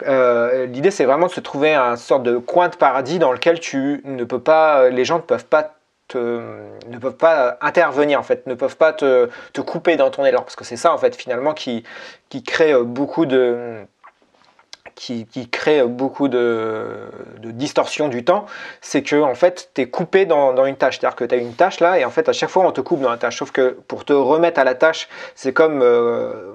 L'idée, c'est vraiment de se trouver un sorte de coin de paradis dans lequel les gens ne peuvent pas intervenir en fait, ne peuvent pas te couper dans ton élan, parce que c'est ça en fait finalement qui crée beaucoup de distorsion du temps, c'est que en fait tu es coupé dans une tâche, c'est-à-dire que tu as une tâche là et en fait à chaque fois on te coupe dans la tâche, sauf que pour te remettre à la tâche, c'est comme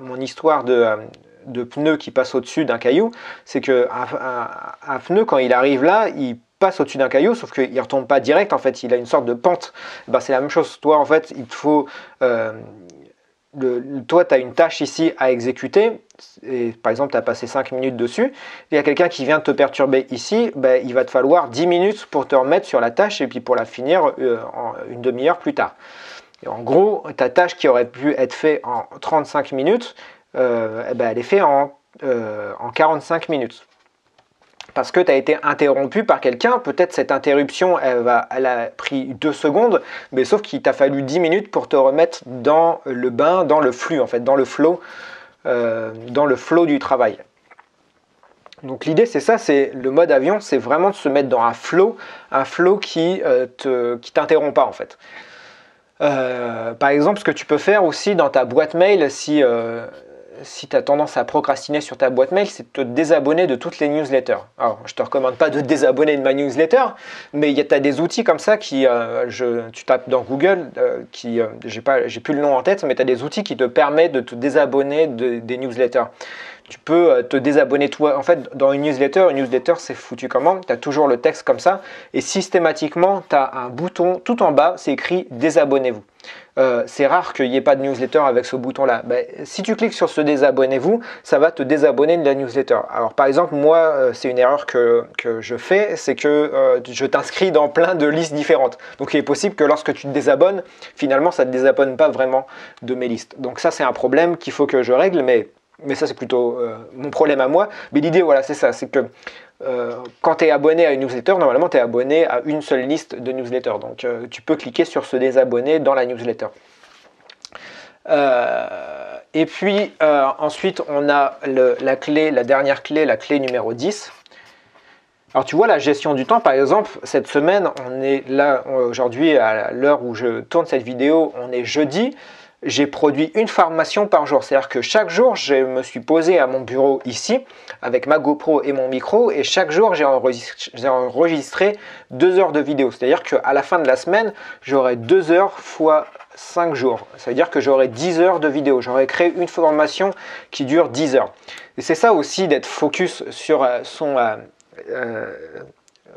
mon histoire de pneu qui passe au-dessus d'un caillou, c'est que un pneu quand il arrive là, il passe au-dessus d'un caillou, sauf qu'il ne retombe pas direct, en fait il a une sorte de pente. Ben, c'est la même chose, toi en fait il te faut toi, tu as une tâche ici à exécuter, et par exemple, tu as passé 5 minutes dessus, il y a quelqu'un qui vient te perturber ici, ben, il va te falloir 10 minutes pour te remettre sur la tâche et puis pour la finir en une demi-heure plus tard. Et en gros, ta tâche qui aurait pu être faite en 35 minutes, ben, elle est faite en 45 minutes. Parce que tu as été interrompu par quelqu'un, peut-être cette interruption elle a pris 2 secondes, mais sauf qu'il t'a fallu 10 minutes pour te remettre dans le bain, dans le flux en fait, dans le flow du travail. Donc l'idée c'est ça, c'est le mode avion, c'est vraiment de se mettre dans un flow qui t'interrompt pas en fait. Par exemple, ce que tu peux faire aussi dans ta boîte mail, si tu as tendance à procrastiner sur ta boîte mail, c'est de te désabonner de toutes les newsletters. Alors, je ne te recommande pas de te désabonner de ma newsletter, mais tu as des outils comme ça tu tapes dans Google, j'ai plus le nom en tête, mais tu as des outils qui te permettent de te désabonner des newsletters. Tu peux te désabonner toi. En fait, dans une newsletter c'est foutu comment? Tu as toujours le texte comme ça et systématiquement, tu as un bouton tout en bas, c'est écrit désabonnez-vous. C'est rare qu'il n'y ait pas de newsletter avec ce bouton-là. Ben, si tu cliques sur ce désabonnez-vous, ça va te désabonner de la newsletter. Alors par exemple, moi, c'est une erreur que je fais, c'est que je t'inscris dans plein de listes différentes. Donc il est possible que lorsque tu te désabonnes, finalement, ça ne te désabonne pas vraiment de mes listes. Donc ça, c'est un problème qu'il faut que je règle, mais mais ça c'est plutôt mon problème à moi. Mais l'idée, voilà, c'est ça, c'est que quand tu es abonné à une newsletter, normalement tu es abonné à une seule liste de newsletters. Donc tu peux cliquer sur se désabonner dans la newsletter. Et puis ensuite on a la dernière clé, la clé numéro 10. Alors tu vois, la gestion du temps, par exemple, cette semaine, on est là aujourd'hui à l'heure où je tourne cette vidéo, on est jeudi. J'ai produit une formation par jour, c'est-à-dire que chaque jour, je me suis posé à mon bureau ici avec ma GoPro et mon micro, et chaque jour, j'ai enregistré 2 heures de vidéo. C'est-à-dire qu'à la fin de la semaine, j'aurai 2 heures fois 5 jours. Ça veut dire que j'aurai 10 heures de vidéo. J'aurai créé une formation qui dure 10 heures. Et c'est ça aussi d'être focus sur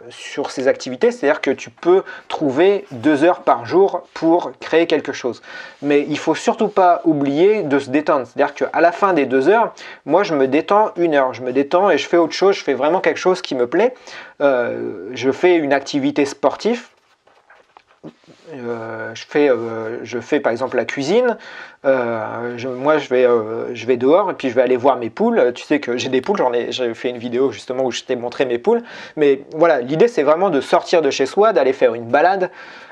sur ces activités, c'est-à-dire que tu peux trouver 2 heures par jour pour créer quelque chose. Mais il ne faut surtout pas oublier de se détendre. C'est-à-dire qu'à la fin des 2 heures, moi je me détends 1 heure. Je me détends et je fais autre chose, je fais vraiment quelque chose qui me plaît. Je fais une activité sportive. Je fais par exemple la cuisine. Moi je vais dehors et puis je vais aller voir mes poules. Tu sais que j'ai des poules, j'ai fait une vidéo justement où je t'ai montré mes poules. Mais voilà, l'idée c'est vraiment de sortir de chez soi, d'aller faire une balade.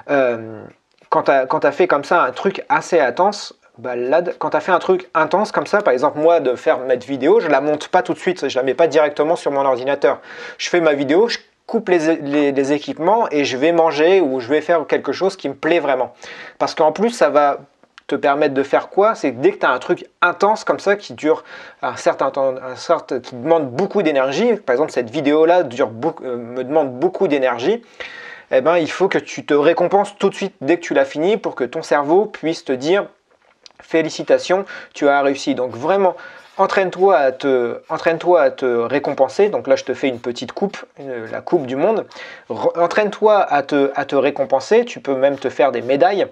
Quand tu as fait comme ça un truc assez intense, quand tu as fait un truc intense comme ça, par exemple moi de faire cette vidéo, je la monte pas tout de suite, je la mets pas directement sur mon ordinateur. Je fais ma vidéo, je coupe les équipements et je vais manger ou je vais faire quelque chose qui me plaît vraiment. Parce qu'en plus, ça va te permettre de faire quoi? C'est que dès que tu as un truc intense comme ça qui dure un certain temps, qui demande beaucoup d'énergie, par exemple cette vidéo-là me demande beaucoup d'énergie, eh ben, il faut que tu te récompenses tout de suite dès que tu l'as fini pour que ton cerveau puisse te dire félicitations, tu as réussi. Donc vraiment, entraîne-toi à te récompenser. Donc là, je te fais une petite coupe, la coupe du monde. Entraîne-toi à te récompenser. Tu peux même te faire des médailles.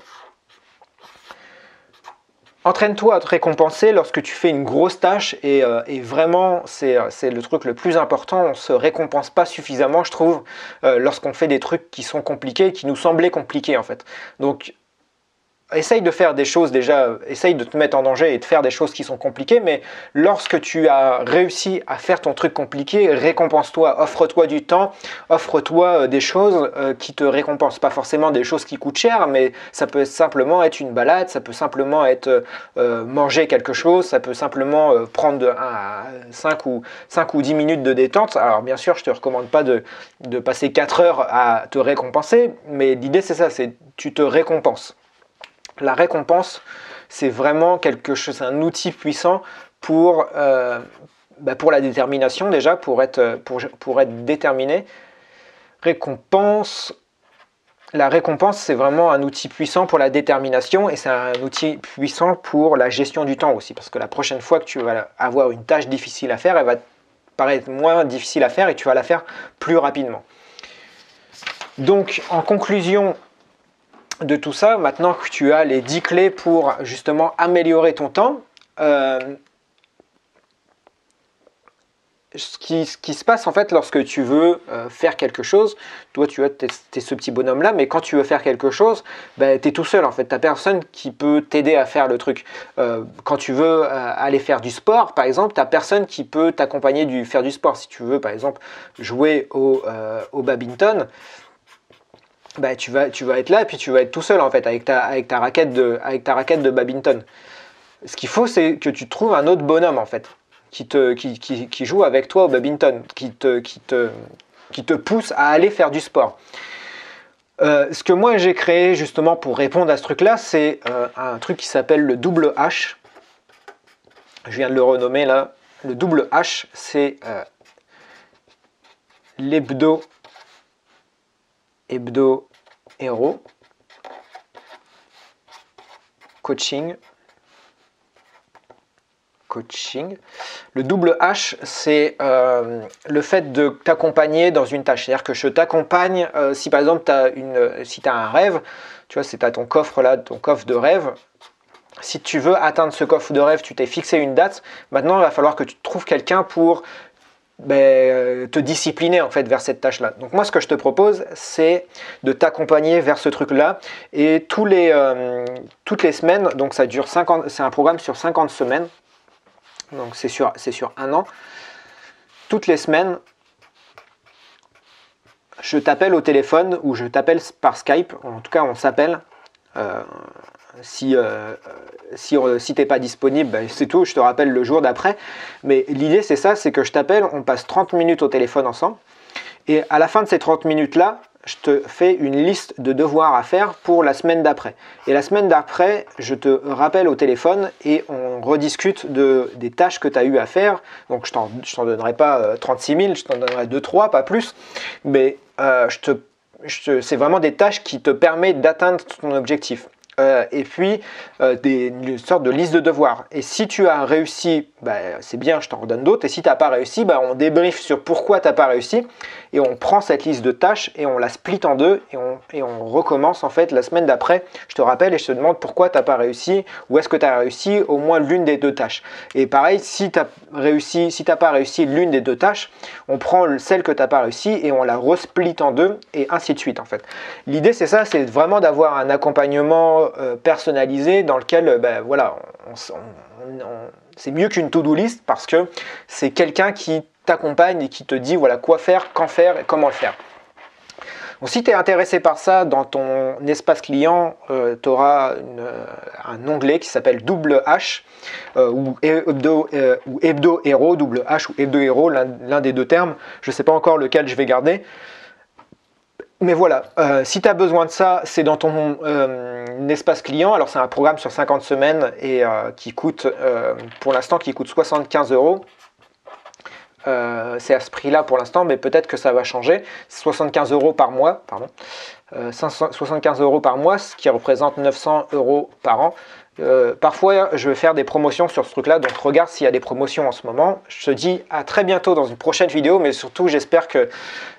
Entraîne-toi à te récompenser lorsque tu fais une grosse tâche et vraiment, c'est le truc le plus important. On ne se récompense pas suffisamment, je trouve, lorsqu'on fait des trucs qui sont compliqués, qui nous semblaient compliqués en fait. Donc, essaye de faire des choses déjà, essaye de te mettre en danger et de faire des choses qui sont compliquées, mais lorsque tu as réussi à faire ton truc compliqué, récompense-toi, offre-toi du temps, offre-toi des choses qui te récompensent. Pas forcément des choses qui coûtent cher, mais ça peut simplement être une balade, ça peut simplement être manger quelque chose, ça peut simplement prendre 5 ou 10 minutes de détente. Alors bien sûr, je ne te recommande pas de passer 4 heures à te récompenser, mais l'idée c'est ça, c'est tu te récompenses. La récompense, c'est vraiment quelque chose, c'est un outil puissant pour la détermination déjà, pour être déterminé. La récompense, c'est vraiment un outil puissant pour la détermination et c'est un outil puissant pour la gestion du temps aussi. Parce que la prochaine fois que tu vas avoir une tâche difficile à faire, elle va te paraître moins difficile à faire et tu vas la faire plus rapidement. Donc, en conclusion de tout ça, maintenant que tu as les 10 clés pour justement améliorer ton temps, ce qui se passe en fait lorsque tu veux faire quelque chose, toi tu es ce petit bonhomme là, mais quand tu veux faire quelque chose, tu es tout seul en fait, tu n'as personne qui peut t'aider à faire le truc. Quand tu veux aller faire du sport par exemple, tu n'as personne qui peut t'accompagner faire du sport. Si tu veux par exemple jouer au badminton, tu vas être là et puis tu vas être tout seul en fait avec ta raquette de badminton. Ce qu'il faut, c'est que tu trouves un autre bonhomme en fait qui joue avec toi au badminton, qui te pousse à aller faire du sport. Ce que moi j'ai créé justement pour répondre à ce truc là, c'est un truc qui s'appelle le double H. Je viens de le renommer là. Le double H, c'est l'hebdo héros coaching. Le double H, c'est le fait de t'accompagner dans une tâche. C'est-à-dire que je t'accompagne, si par exemple tu as un rêve, tu vois, c'est ton coffre là, ton coffre de rêve. Si tu veux atteindre ce coffre de rêve, tu t'es fixé une date. Maintenant, il va falloir que tu trouves quelqu'un pour te discipliner en fait vers cette tâche-là. Donc moi, ce que je te propose, c'est de t'accompagner vers ce truc-là. Et toutes les semaines, donc ça dure 50, c'est un programme sur 50 semaines. donc c'est sur 1 an. Toutes les semaines, je t'appelle au téléphone ou je t'appelle par Skype, en tout cas on s'appelle. Si t'es pas disponible, ben c'est tout, je te rappelle le jour d'après. Mais l'idée c'est ça, c'est que je t'appelle, on passe 30 minutes au téléphone ensemble. Et à la fin de ces 30 minutes-là, je te fais une liste de devoirs à faire pour la semaine d'après. Et la semaine d'après, je te rappelle au téléphone et on rediscute des tâches que tu as eu à faire. Donc je t'en donnerai pas 36 000, je t'en donnerai 2-3, pas plus. Mais c'est vraiment des tâches qui te permettent d'atteindre ton objectif. Et puis une sorte de liste de devoirs. Et si tu as réussi, c'est bien, je t'en redonne d'autres. Et si tu n'as pas réussi, on débriefe sur pourquoi tu n'as pas réussi. Et on prend cette liste de tâches et on la split en deux et on recommence en fait la semaine d'après. Je te rappelle et je te demande pourquoi tu n'as pas réussi ou est-ce que tu as réussi au moins l'une des 2 tâches. Et pareil, si tu n'as pas réussi l'une des 2 tâches, on prend celle que tu n'as pas réussi et on la resplit en 2 et ainsi de suite en fait. L'idée c'est ça, c'est vraiment d'avoir un accompagnement personnalisé dans lequel voilà, c'est mieux qu'une to-do list parce que c'est quelqu'un qui t'accompagne et qui te dit voilà quoi faire, quand faire et comment le faire. Donc, si tu es intéressé par ça, dans ton espace client, tu auras un onglet qui s'appelle Double H ou Hebdo Hero, Double H ou Hebdo Hero, l'un des 2 termes. Je ne sais pas encore lequel je vais garder. Mais voilà, si tu as besoin de ça, c'est dans ton espace client. Alors c'est un programme sur 50 semaines et qui coûte, pour l'instant, qui coûte 75 €. C'est à ce prix-là pour l'instant, mais peut-être que ça va changer. 75 € par mois, pardon. 75 € par mois, ce qui représente 900 € par an. Parfois, je vais faire des promotions sur ce truc-là, donc regarde s'il y a des promotions en ce moment. Je te dis à très bientôt dans une prochaine vidéo, mais surtout, j'espère que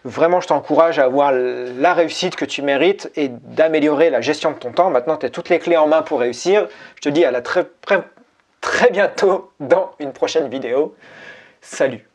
vraiment, je t'encourage à avoir la réussite que tu mérites et d'améliorer la gestion de ton temps. Maintenant, tu as toutes les clés en main pour réussir. Je te dis à très bientôt dans une prochaine vidéo. Salut!